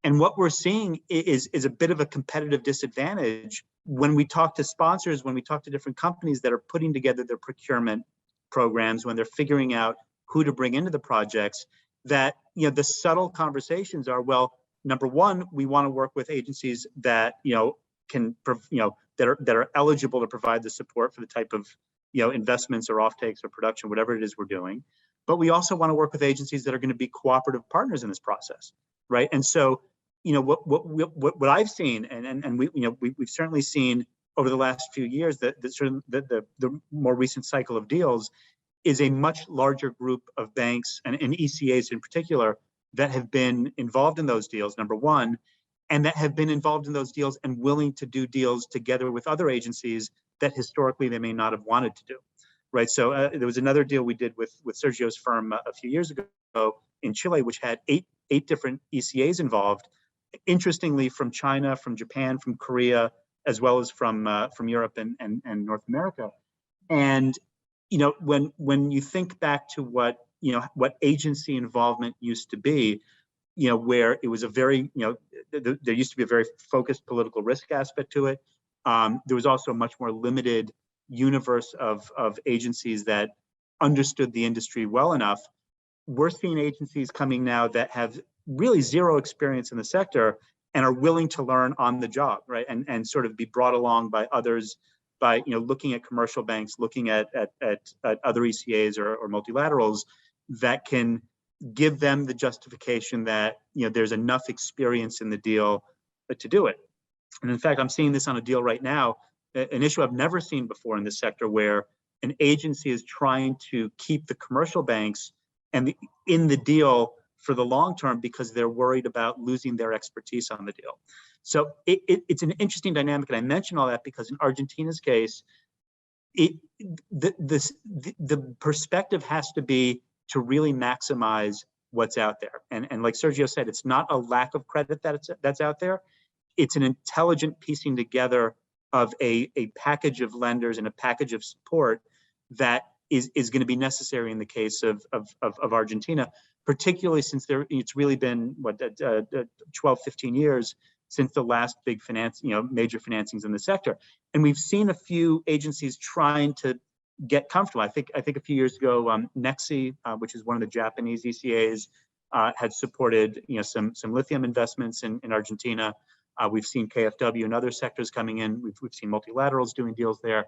And what we're seeing is a bit of a competitive disadvantage when we talk to sponsors, when we talk to different companies that are putting together their procurement programs, when they're figuring out who to bring into the projects, that, you know, the subtle conversations are, well, number one, we want to work with agencies that, you know, can, you know, that are eligible to provide the support for the type of, you know, investments or offtakes or production, whatever it is we're doing. But we also want to work with agencies that are going to be cooperative partners in this process, right? And so, you know, what I've seen, and we, you know, we've certainly seen over the last few years that the more recent cycle of deals is a much larger group of banks and ECAs in particular that have been involved in those deals, number one, and that have been involved in those deals and willing to do deals together with other agencies that historically they may not have wanted to do, right? So there was another deal we did with Sergio's firm a few years ago in Chile, which had eight different ECAs involved, interestingly from China, from Japan, from Korea, as well as from Europe and North America. And, you know, when you think back to what agency involvement used to be, you know, where it was a very, you know, there used to be a very focused political risk aspect to it. There was also a much more limited universe of agencies that understood the industry well enough. We're seeing agencies coming now that have really zero experience in the sector and are willing to learn on the job, right? And sort of be brought along by others, by, you know, looking at commercial banks, looking at other ECAs or multilaterals that can give them the justification that, you know, there's enough experience in the deal to do it. And in fact, I'm seeing this on a deal right now, an issue I've never seen before in this sector, where an agency is trying to keep the commercial banks in the deal for the long term because they're worried about losing their expertise on the deal. So it's an interesting dynamic, and I mention all that because in Argentina's case, the perspective has to be to really maximize what's out there. And like Sergio said, it's not a lack of credit that's out there. It's an intelligent piecing together of a package of lenders and a package of support that is going to be necessary in the case of Argentina, particularly since it's really been 12, 15 years since the last big major financings in the sector. And we've seen a few agencies trying to get comfortable. I think a few years ago, Nexi, which is one of the Japanese ECAs, had supported, you know, some lithium investments in Argentina. We've seen KfW and other sectors coming in. We've seen multilaterals doing deals there.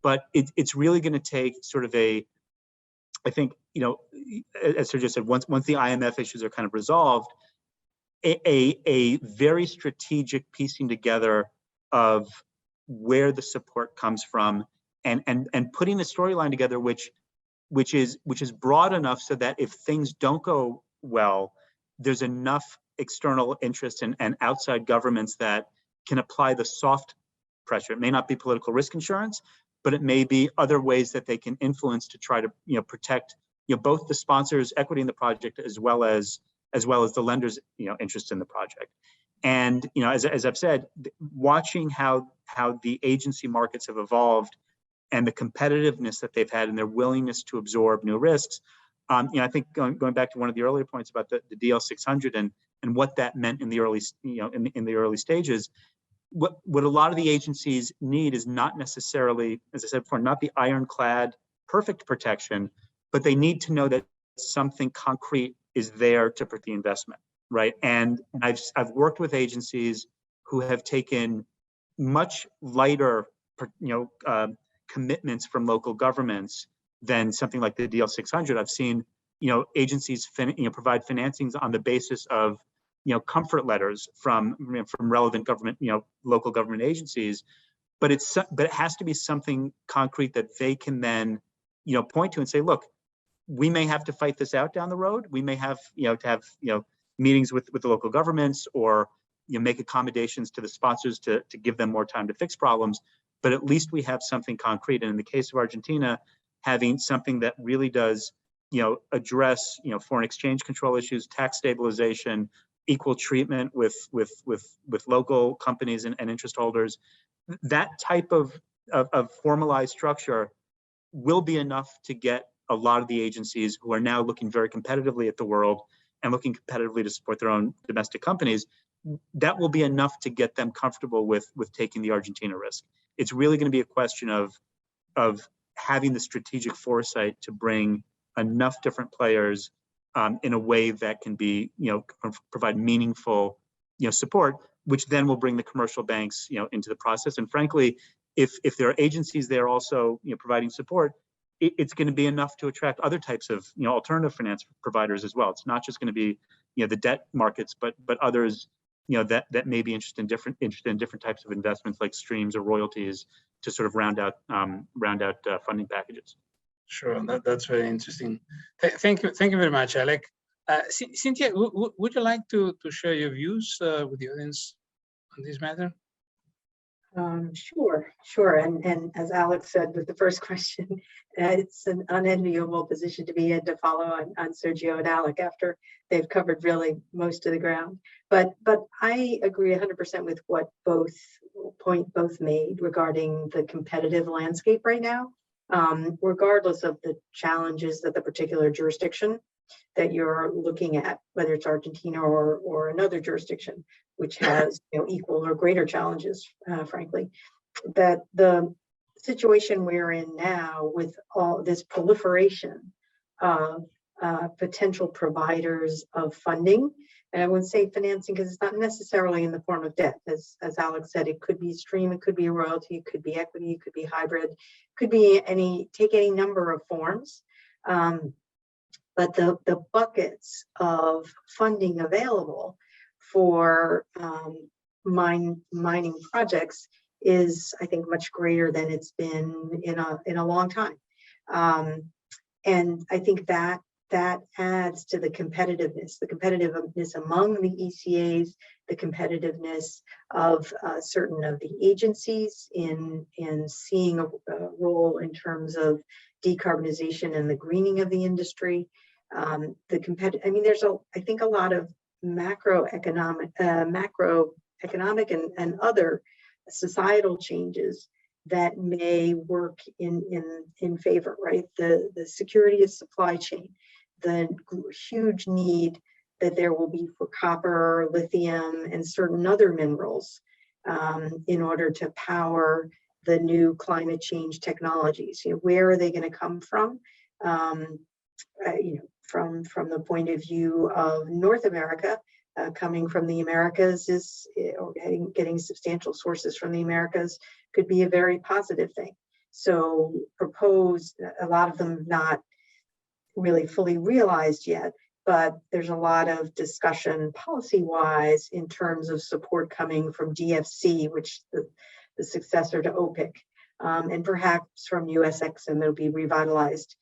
But it's really going to take sort of I think, you know, as Sergio said, once the IMF issues are kind of resolved, a very strategic piecing together of where the support comes from and putting a storyline together which is broad enough so that if things don't go well, there's enough external interest and outside governments that can apply the soft pressure. It may not be political risk insurance, but it may be other ways that they can influence to try to, you know, protect, you know, both the sponsors' equity in the project as well as the lenders', you know, interest in the project. And, you know, as I've said, watching how the agency markets have evolved and the competitiveness that they've had and their willingness to absorb new risks, you know, I think going back to one of the earlier points about the DL 600 and what that meant in the early, you know, in the early stages. What a lot of the agencies need is not necessarily, as I said before, not the ironclad perfect protection, but they need to know that something concrete is there to protect the investment, right? And I've worked with agencies who have taken much lighter, you know, commitments from local governments than something like the DL 600. I've seen, you know, agencies provide financings on the basis of, you know, comfort letters from relevant government, you know, local government agencies, but it has to be something concrete that they can then, you know, point to and say, look, we may have to fight this out down the road. We may have, you know, to have, you know, meetings with the local governments, or, you know, make accommodations to the sponsors to give them more time to fix problems. But at least we have something concrete. And in the case of Argentina, having something that really does, address, foreign exchange control issues, tax stabilization, equal treatment with local companies and interest holders. That type of formalized structure will be enough to get a lot of the agencies who are now looking very competitively at the world and looking competitively to support their own domestic companies. That will be enough to get them comfortable with taking the Argentina risk. It's really going to be a question of having the strategic foresight to bring enough different players in a way that can be, provide meaningful, support, which then will bring the commercial banks, into the process. And frankly, if there are agencies there also, providing support, it's going to be enough to attract other types of, alternative finance providers as well. It's not just going to be, the debt markets, but others, that may be interested in different types of investments like streams or royalties to sort of round out funding packages. Sure, that's very interesting. Thank you very much, Alec. Cynthia, would you like to share your views with the audience on this matter? Sure. And as Alex said with the first question, it's an unenviable position to be in, to follow on Sergio and Alec after they've covered really most of the ground. But I agree 100% with what both made regarding the competitive landscape right now, regardless of the challenges that the particular jurisdiction that you're looking at, whether it's Argentina or another jurisdiction, which has equal or greater challenges, frankly, that the situation we're in now with all this proliferation of potential providers of funding, and I wouldn't say financing because it's not necessarily in the form of debt. As Alex said, it could be stream, it could be a royalty, it could be equity, it could be hybrid, it could be take any number of forms. But the buckets of funding available for mining projects is, I think, much greater than it's been in a long time. And I think that adds to the competitiveness among the ECAs, the competitiveness of certain of the agencies in seeing a role in terms of decarbonization and the greening of the industry. There's I think a lot of macroeconomic and other societal changes that may work in favor, right? The security of supply chain, the huge need that there will be for copper, lithium, and certain other minerals in order to power the new climate change technologies. Where are they going to come from? From the point of view of North America, coming from the Americas or getting substantial sources from the Americas could be a very positive thing. So proposed, a lot of them not really fully realized yet, but there's a lot of discussion policy-wise in terms of support coming from DFC, which the successor to OPIC, and perhaps from USXM, it'll be revitalized.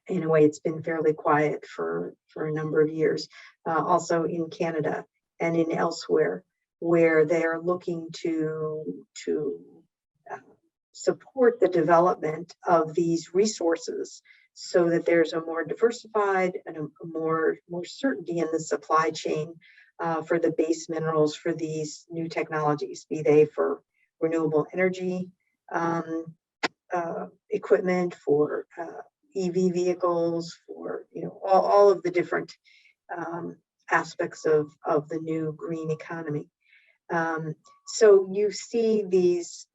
In a way, it's been fairly quiet for a number of years. Also in Canada and in elsewhere, where they're looking to support the development of these resources so that there's a more diversified and a more certainty in the supply chain for the base minerals for these new technologies, be they for renewable energy equipment, for EV vehicles, for all of the different aspects of the new green economy. So you see these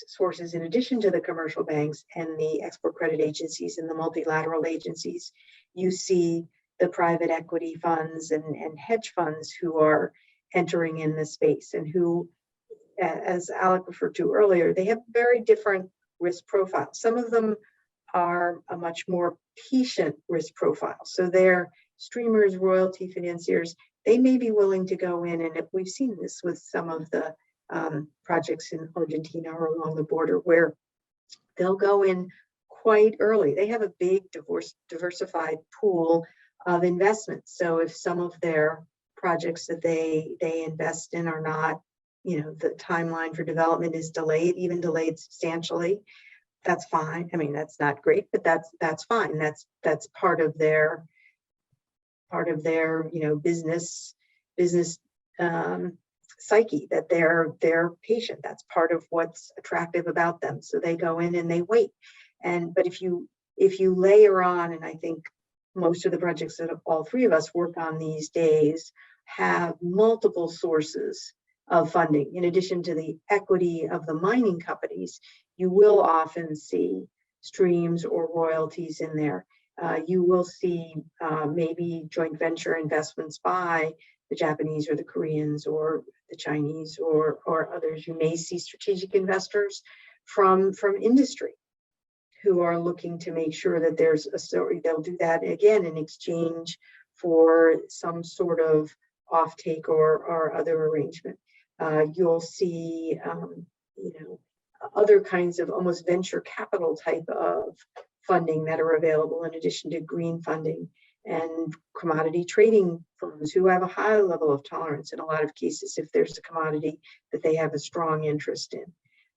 sources in addition to the commercial banks and the export credit agencies and the multilateral agencies. You see the private equity funds and hedge funds who are entering in the space and who, as Alec referred to earlier, they have very different risk profiles. Some of them are a much more patient risk profile. So they're streamers, royalty financiers. They may be willing to go in, and we've seen this with some of the projects in Argentina or along the border, where they'll go in quite early. They have a big diversified pool of investments. So if some of their projects that they invest in are not, the timeline for development is delayed, even delayed substantially, that's fine. I mean, that's not great, but that's fine. That's part of their business psyche, that they're patient. That's part of what's attractive about them. So they go in and they wait. But if you layer on, and I think most of the projects that all three of us work on these days have multiple sources of funding. In addition to the equity of the mining companies, you will often see streams or royalties in there. You will see maybe joint venture investments by the Japanese or the Koreans or the Chinese or others. You may see strategic investors from industry who are looking to make sure that there's a story. They'll do that again in exchange for some sort of offtake or other arrangement. You'll see, other kinds of almost venture capital type of funding that are available in addition to green funding, and commodity trading firms who have a high level of tolerance in a lot of cases if there's a commodity that they have a strong interest in.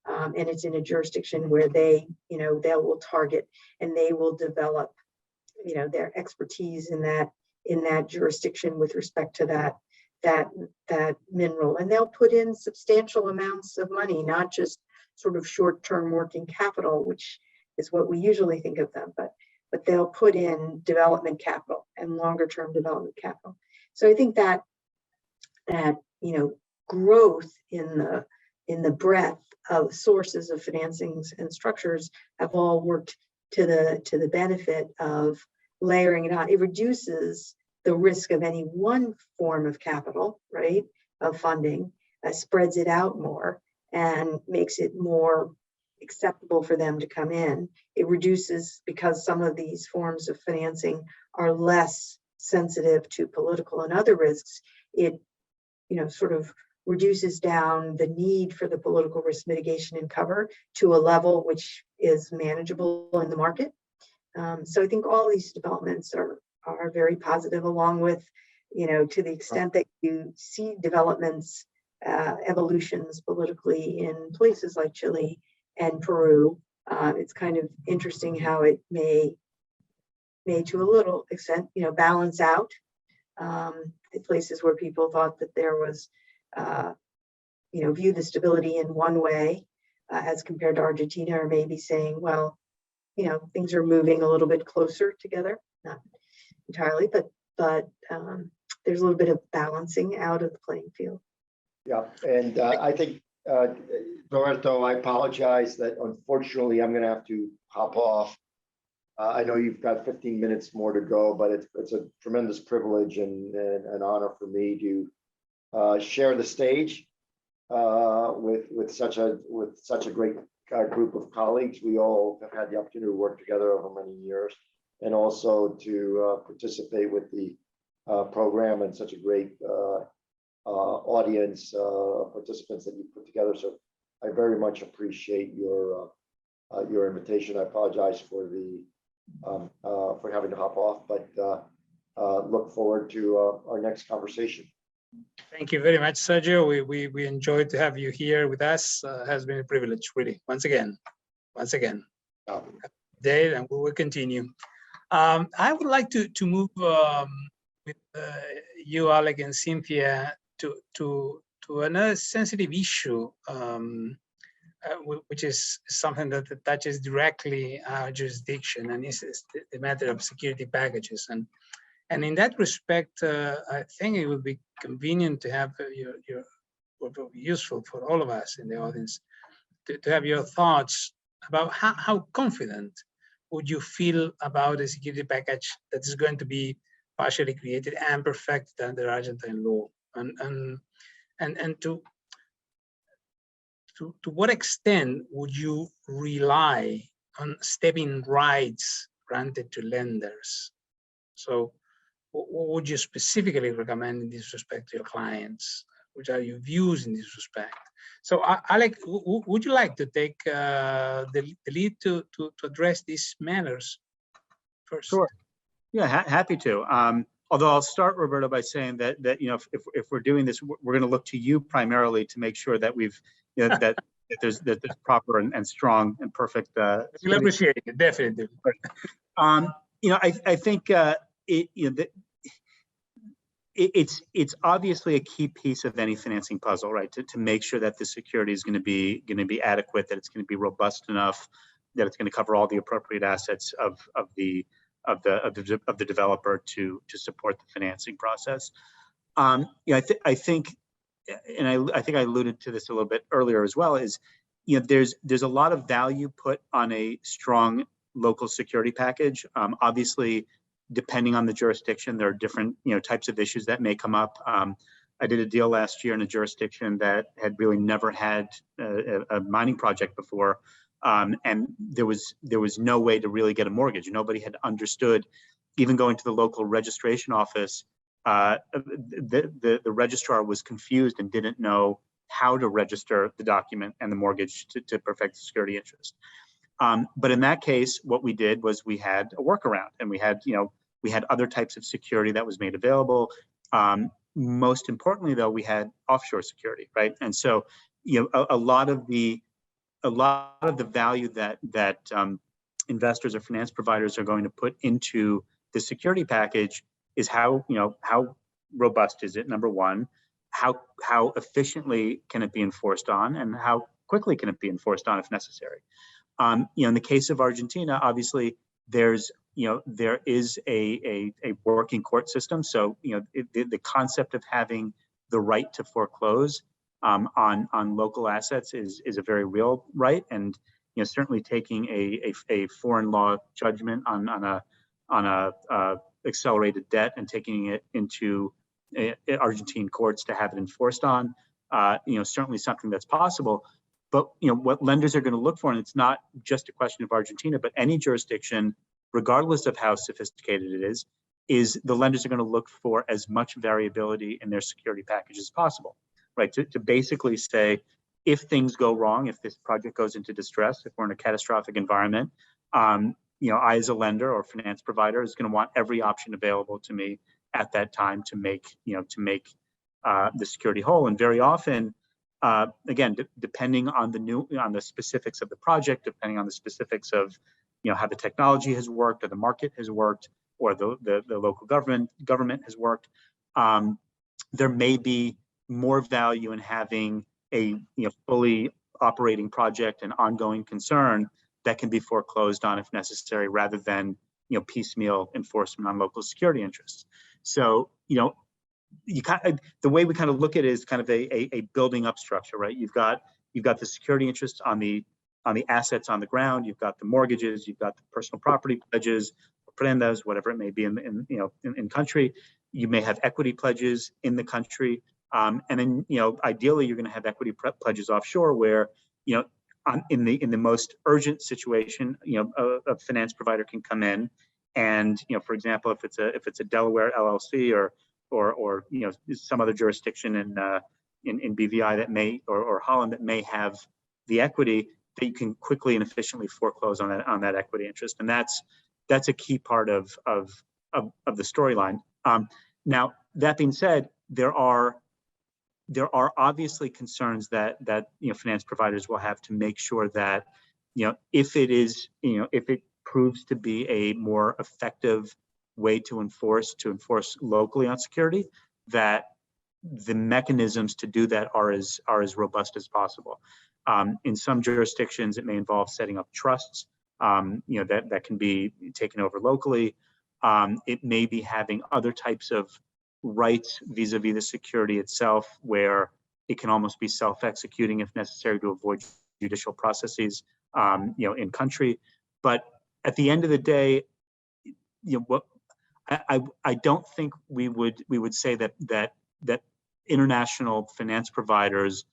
And it's in a jurisdiction where they will target and they will develop, their expertise in that jurisdiction with respect to that mineral. And they'll put in substantial amounts of money, not just sort of short-term working capital, which is what we usually think of them, but they'll put in development capital and longer-term development capital. So I think that growth in the breadth of sources of financings and structures have all worked to the benefit of layering it on. It reduces the risk of any one form of capital, right, of funding, spreads it out more and makes it more acceptable for them to come in. It reduces, because some of these forms of financing are less sensitive to political and other risks, it sort of reduces down the need for the political risk mitigation and cover to a level which is manageable in the market. So I think all these developments are very positive, along with, to the extent that you see developments, evolutions politically in places like Chile and Peru. It's kind of interesting how it may to a little extent, balance out the places where people thought that there was, view the stability in one way as compared to Argentina, or maybe saying, well, things are moving a little bit closer together, not entirely, but there's a little bit of balancing out of the playing field. Yeah, and I think, Roberto, I apologize that unfortunately I'm going to have to hop off. I know you've got 15 minutes more to go, but it's a tremendous privilege and an honor for me to share the stage with such a great group of colleagues. We all have had the opportunity to work together over many years, and also to participate with the program and such a great audience, participants that you put together. So I very much appreciate your invitation. I apologize for having to hop off, but look forward to our next conversation. Thank you very much, Sergio. We enjoyed to have you here with us. Has been a privilege, really. Once again. Dave, and we will continue. I would like to move with you, Alec, and Cynthia to another sensitive issue, which is something that touches directly our jurisdiction, and is the matter of security packages. And in that respect, I think it would be convenient to have would be useful for all of us in the audience to have your thoughts about how confident would you feel about a security package that is going to be partially created and perfected under Argentine law, and to what extent would you rely on step-in rights granted to lenders? So what would you specifically recommend in this respect to your clients? Which are your views in this respect? So Alec, would you like to take the lead to address these matters first? Sure. Yeah, happy to. Although I'll start, Roberto, by saying that if we're doing this, we're going to look to you primarily to make sure that we've that there's proper and strong and perfect. We'll appreciate it, definitely. You know, I think it's obviously a key piece of any financing puzzle, right? To make sure that the security is going to be adequate, that it's going to be robust enough, that it's going to cover all the appropriate assets of the developer to support the financing process. You know, I think, and I think I alluded to this a little bit earlier as well, is, you know, there's a lot of value put on a strong local security package. Obviously, depending on the jurisdiction, there are different, you know, types of issues that may come up. I did a deal last year in a jurisdiction that had really never had a mining project before, and there was no way to really get a mortgage. Nobody had understood, even going to the local registration office. The registrar was confused and didn't know how to register the document and the mortgage to perfect the security interest. But in that case, what we did was we had a workaround, and we had other types of security that was made available. Most importantly, though, we had offshore security, right? And so, you know, a lot of the value that investors or finance providers are going to put into the security package is how robust is it, number one, how efficiently can it be enforced on, and how quickly can it be enforced on if necessary. You know, in the case of Argentina, obviously there is a working court system. So, you know, the concept of having the right to foreclose on local assets is a very real right, and, you know, certainly taking a foreign law judgment on a accelerated debt and taking it into Argentine courts to have it enforced on, you know, certainly something that's possible. But, you know, what lenders are going to look for, and it's not just a question of Argentina, but any jurisdiction, regardless of how sophisticated it is the lenders are going to look for as much variability in their security package as possible, right? To basically say, if things go wrong, if this project goes into distress, if we're in a catastrophic environment, you know, I as a lender or finance provider is going to want every option available to me at that time to make the security whole. And very often, again, depending on the specifics of the project, depending on the specifics of, you know, how the technology has worked, or the market has worked, or the local government has worked, there may be more value in having a, you know, fully operating project and ongoing concern that can be foreclosed on if necessary, rather than, you know, piecemeal enforcement on local security interests. So, you know, the way we kind of look at it is kind of a building up structure, right? You've got the security interest on the assets on the ground. You've got the mortgages. You've got the personal property pledges, prendas, whatever it may be in country. You may have equity pledges in the country, and then, you know, ideally you're going to have equity pledges offshore, where, you know, in the most urgent situation, you know, a finance provider can come in, and, you know, for example, if it's a Delaware LLC or you know, some other jurisdiction in BVI that may, or Holland that may have the equity, that you can quickly and efficiently foreclose on that equity interest, and that's a key part of the storyline. Now, that being said, there are obviously concerns that you know, finance providers will have to make sure that, you know, if it proves to be a more effective way to enforce locally on security, that the mechanisms to do that are as robust as possible. In some jurisdictions, it may involve setting up trusts, you know, that can be taken over locally. It may be having other types of rights vis-a-vis the security itself, where it can almost be self-executing if necessary to avoid judicial processes, you know, in country. But at the end of the day, you know, what I don't think we would say that international finance providers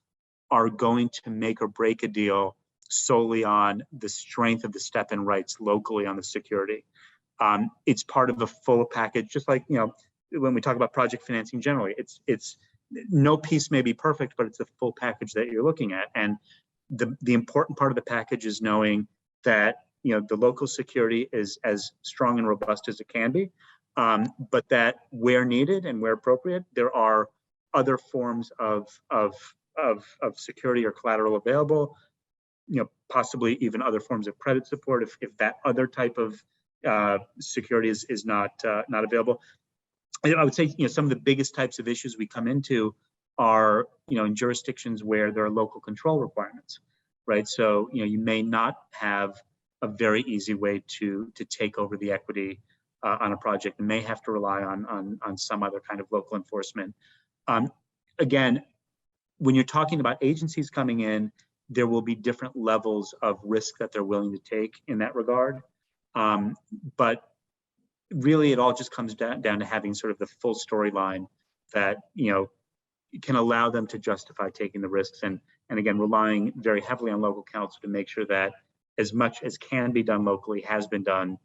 are going to make or break a deal solely on the strength of the step-in rights locally on the security. It's part of a full package, just like, you know, when we talk about project financing generally, it's no piece may be perfect, but it's a full package that you're looking at. And the important part of the package is knowing that, you know, the local security is as strong and robust as it can be, but that where needed and where appropriate, there are other forms of security or collateral available, possibly even other forms of credit support if that other type of security is not available. I would say some of the biggest types of issues we come into are in jurisdictions where there are local control requirements, right? So you may not have a very easy way to take over the equity on a project, and may have to rely on some other kind of local enforcement. Again, when you're talking about agencies coming in, there will be different levels of risk that they're willing to take in that regard. But really, it all just comes down to having sort of the full storyline that can allow them to justify taking the risks, and again, relying very heavily on local counsel to make sure that as much as can be done locally has been done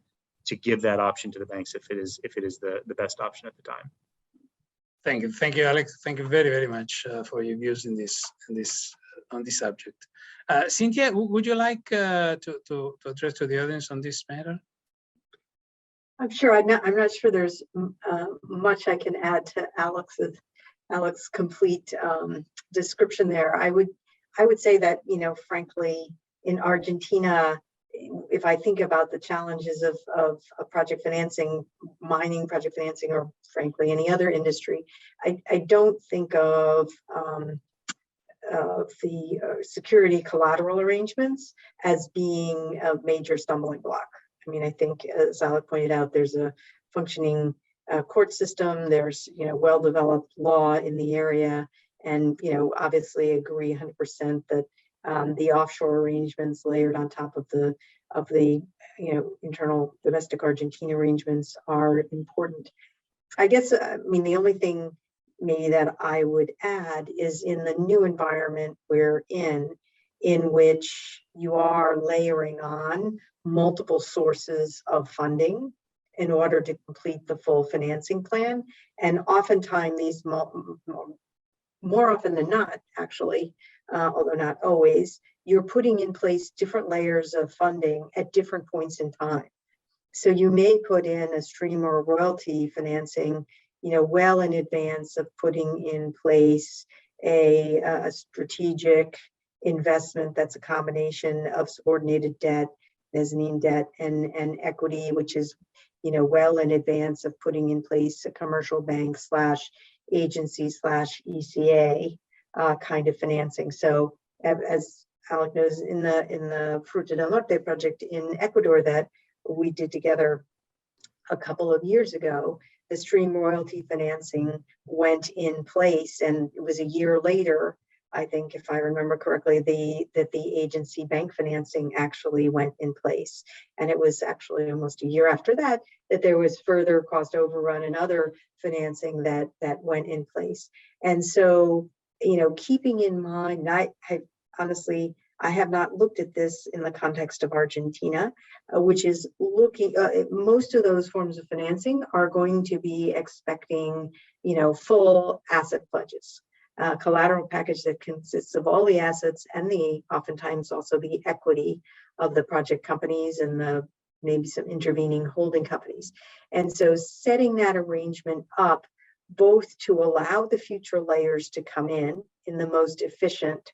to give that option to the banks if it is the best option at the time. Thank you, Alec. Thank you very, very much for your views on this subject. Cynthia, would you like to address to the audience on this matter? I'm sure. I'm not sure there's much I can add to Alec's complete description there. I would say that frankly, in Argentina, if I think about the challenges of project financing, mining project financing, or frankly any other industry, I don't think of the security collateral arrangements as being a major stumbling block. I mean, I think, as Alec pointed out, there's a functioning court system. There's well-developed law in the area, and obviously agree 100% that the offshore arrangements layered on top of the internal domestic Argentine arrangements are important. I guess the only thing maybe that I would add is in the new environment we're in which you are layering on multiple sources of funding in order to complete the full financing plan, and oftentimes these more often than not, actually, although not always, you're putting in place different layers of funding at different points in time. So you may put in a stream or royalty financing, well in advance of putting in place a strategic investment that's a combination of subordinated debt, mezzanine debt, and equity, which is, well in advance of putting in place a commercial bank / agency / ECA kind of financing. So as Alec knows, in the Fruta del Norte project in Ecuador that we did together a couple of years ago, the stream royalty financing went in place, and it was a year later, I think, if I remember correctly, that the agency bank financing actually went in place. And it was actually almost a year after that there was further cost overrun and other financing that went in place. And so, keeping in mind, I honestly, I have not looked at this in the context of Argentina, which is looking, most of those forms of financing are going to be expecting, full asset pledges. Collateral package that consists of all the assets and oftentimes also the equity of the project companies and maybe some intervening holding companies. And so setting that arrangement up both to allow the future layers to come in the most efficient,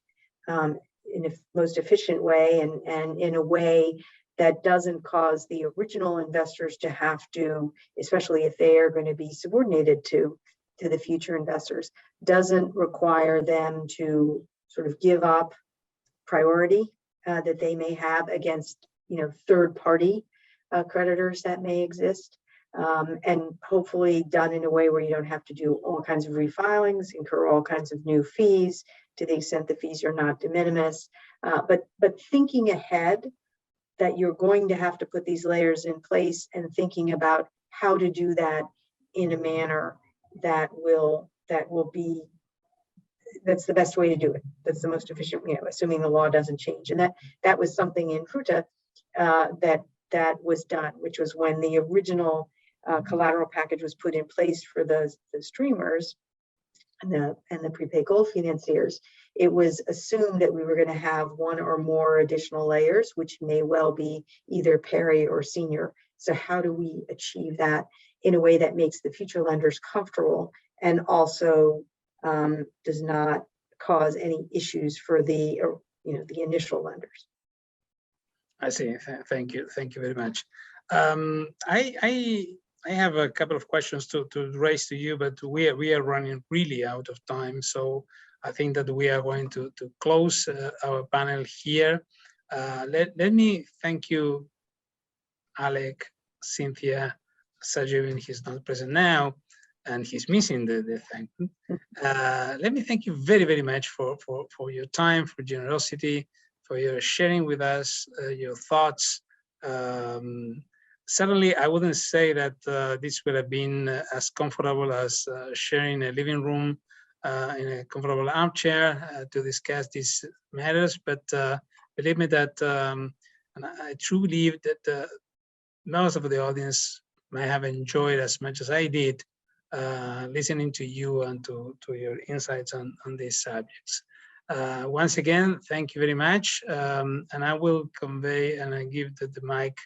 way and in a way that doesn't cause the original investors to have to, especially if they are going to be subordinated to the future investors, doesn't require them to sort of give up priority that they may have against third-party creditors that may exist, and hopefully done in a way where you don't have to do all kinds of refilings, incur all kinds of new fees to the extent the fees are not de minimis, but thinking ahead that you're going to have to put these layers in place and thinking about how to do that in a manner that's the best way to do it. That's the most efficient, assuming the law doesn't change. And that was something in Fruta that was done, which was when the original collateral package was put in place for the streamers and the prepaid gold financiers. It was assumed that we were going to have one or more additional layers, which may well be either pari or senior. So how do we achieve that in a way that makes the future lenders comfortable and also does not cause any issues for the, the initial lenders. I see. Thank you very much. I have a couple of questions to raise to you, but we are running really out of time. So I think that we are going to close our panel here. Let me thank you, Alec, Cynthia, Sergio, even he's not present now, and he's missing the thank you. Let me thank you very much for your time, for generosity, for your sharing with us your thoughts. Certainly, I wouldn't say that this would have been as comfortable as sharing a living room in a comfortable armchair to discuss these matters, but believe me that, and I truly believe that most of the audience might have enjoyed as much as I did listening to you and to your insights on these subjects. Once again, thank you very much, and I will convey and I give the mic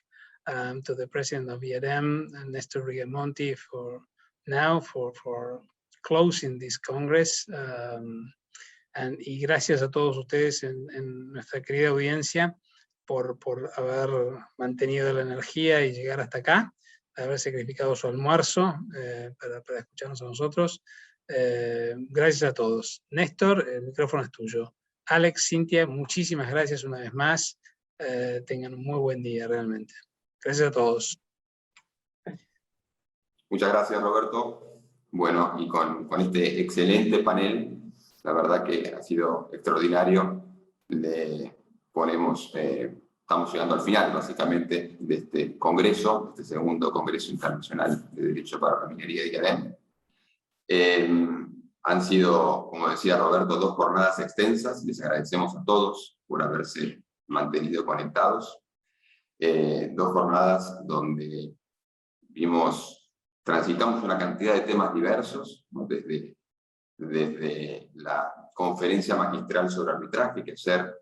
to the president of IADEM, Néstor Rigamonti, for closing this Congress. Y gracias a todos ustedes en nuestra querida audiencia por haber mantenido la energía y llegar hasta acá, haber sacrificado su almuerzo para escucharnos a nosotros. Gracias a todos. Néstor, el micrófono es tuyo. Alec, Cynthia, muchísimas gracias una vez más. Tengan un muy buen día realmente. Gracias a todos. Muchas gracias, Roberto. Bueno, y con este excelente panel, la verdad que ha sido extraordinario. Estamos llegando al final, básicamente, de este Congreso, este segundo Congreso Internacional de Derecho para la Minería de IADEM. Han sido, como decía Roberto, 2 jornadas extensas. Les agradecemos a todos por haberse mantenido conectados. 2 jornadas donde transitamos una cantidad de temas diversos, ¿no? Desde la conferencia magistral sobre arbitraje que ayer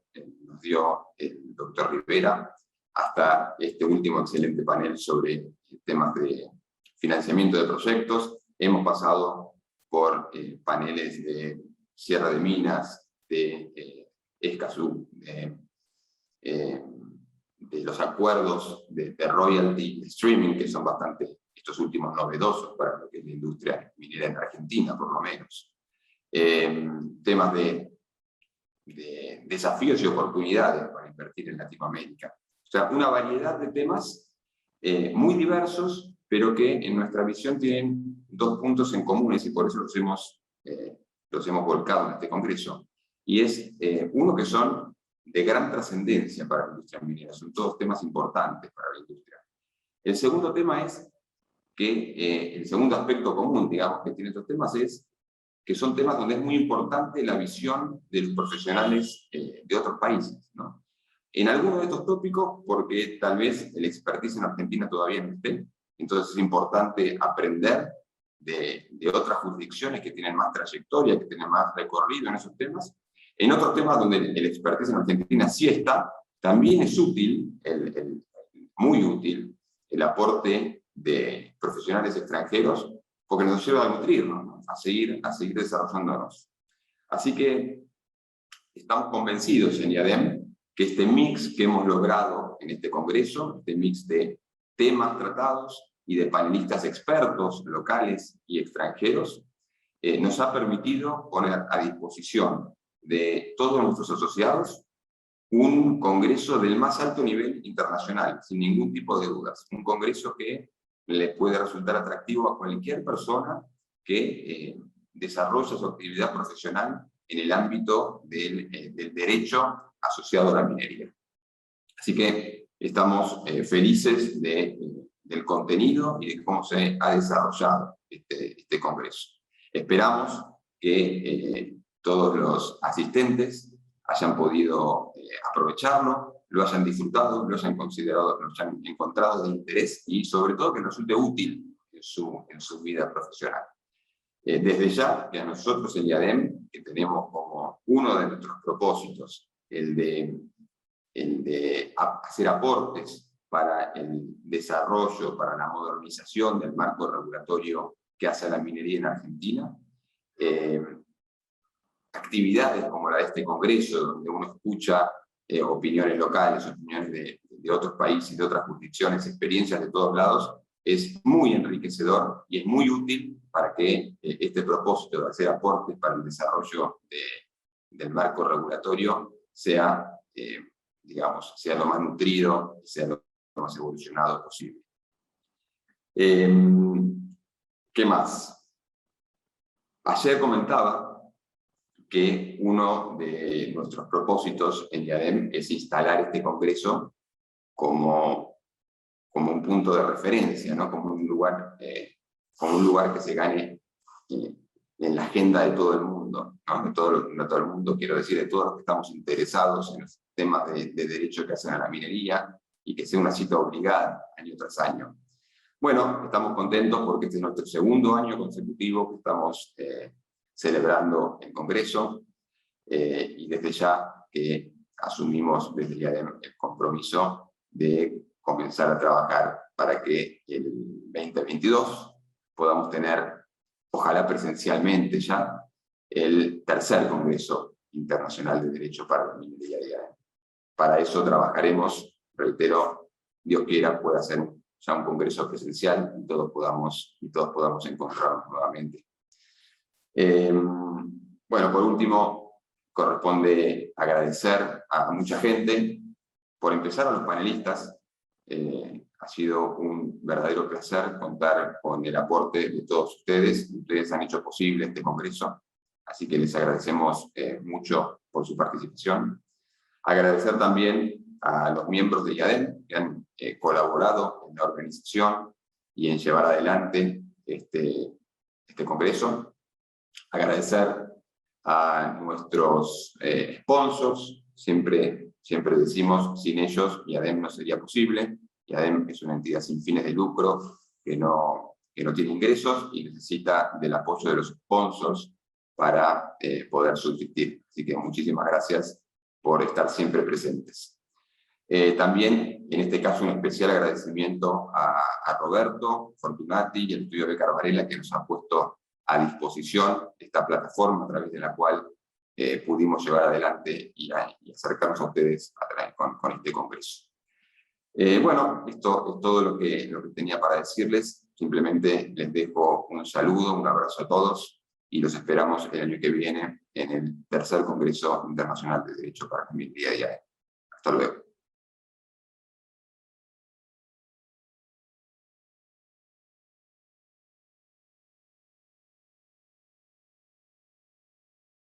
nos dio el doctor Rivera, hasta este último excelente panel sobre temas de financiamiento de proyectos. Hemos pasado por paneles de cierre de minas, de Escazú, de los acuerdos de royalty, de streaming, que son bastante, estos últimos, novedosos para lo que es la industria minera en Argentina, por lo menos. Temas de desafíos y oportunidades para invertir en Latinoamérica. O sea, una variedad de temas muy diversos, pero que en nuestra visión tienen 2 puntos en comunes, y por eso los hemos volcado en este Congreso. Y es, uno, que son de gran trascendencia para la industria minera, son todos temas importantes para la industria. El segundo tema es que, el segundo aspecto común, digamos, que tienen estos temas es que son temas donde es muy importante la visión de los profesionales de otros países, ¿no? En algunos de estos tópicos, porque tal vez el expertise en Argentina todavía no esté, entonces es importante aprender de otras jurisdicciones que tienen más trayectoria, que tienen más recorrido en esos temas. En otros temas donde el expertise en Argentina sí está, también es útil, muy útil, el aporte de profesionales extranjeros, porque nos lleva a nutrirnos, ¿no? a seguir desarrollándonos. Así que estamos convencidos en IADEM que este mix que hemos logrado en este Congreso, este mix de temas tratados y de panelistas expertos locales y extranjeros, nos ha permitido poner a disposición de todos nuestros asociados un Congreso del más alto nivel internacional, sin ningún tipo de dudas. Un Congreso que le puede resultar atractivo a cualquier persona que desarrolle su actividad profesional en el ámbito del derecho asociado a la minería. Así que estamos felices del contenido y de cómo se ha desarrollado este Congreso. Esperamos que todos los asistentes hayan podido aprovecharlo, lo hayan disfrutado, lo hayan considerado, lo hayan encontrado de interés y sobre todo que resulte útil en su vida profesional. Desde ya que a nosotros en IADEM, que tenemos como uno de nuestros propósitos el de hacer aportes para el desarrollo, para la modernización del marco regulatorio que hace a la minería en Argentina, actividades como la de este Congreso, donde uno escucha opiniones locales, opiniones de otros países, de otras jurisdicciones, experiencias de todos lados, es muy enriquecedor y es muy útil para que este propósito de hacer aportes para el desarrollo del marco regulatorio sea, digamos, sea lo más nutrido, sea lo más evolucionado posible. ¿Qué más? Ayer comentaba que uno de nuestros propósitos en IADEM es instalar este Congreso como un punto de referencia, ¿no? Como un lugar que se gane en la agenda de todo el mundo, ¿no? No todo el mundo, quiero decir, de todos los que estamos interesados en los temas de derecho que hacen a la minería, y que sea una cita obligada año tras año. Bueno, estamos contentos porque este es nuestro segundo año consecutivo que estamos celebrando el Congreso, y desde ya que asumimos desde IADEM el compromiso de comenzar a trabajar para que el 2022 podamos tener, ojalá presencialmente ya, el tercer Congreso Internacional de Derecho para la Minería de IADEM. Para eso trabajaremos, reitero, Dios quiera pueda ser ya un congreso presencial y todos podamos encontrarnos nuevamente. Bueno, por último, corresponde agradecer a mucha gente, por empezar a los panelistas. Ha sido un verdadero placer contar con el aporte de todos ustedes. Ustedes han hecho posible este congreso, así que les agradecemos mucho por su participación. Agradecer también a los miembros de IADEM que han colaborado en la organización y en llevar adelante este congreso. Agradecer a nuestros sponsors. Siempre decimos, sin ellos IADEM no sería posible. IADEM es una entidad sin fines de lucro que no tiene ingresos y necesita del apoyo de los sponsors para poder subsistir. Así que muchísimas gracias por estar siempre presentes. También, en este caso, un especial agradecimiento a Roberto, Fortunati y el estudio Beccar Varela, que nos han puesto a disposición esta plataforma a través de la cual pudimos llevar adelante y acercarnos a ustedes con este congreso. Bueno, esto es todo lo que tenía para decirles. Simplemente les dejo un saludo, un abrazo a todos y los esperamos el año que viene en el tercer Congreso Internacional de Derecho para la Minería de IADEM. Hasta luego.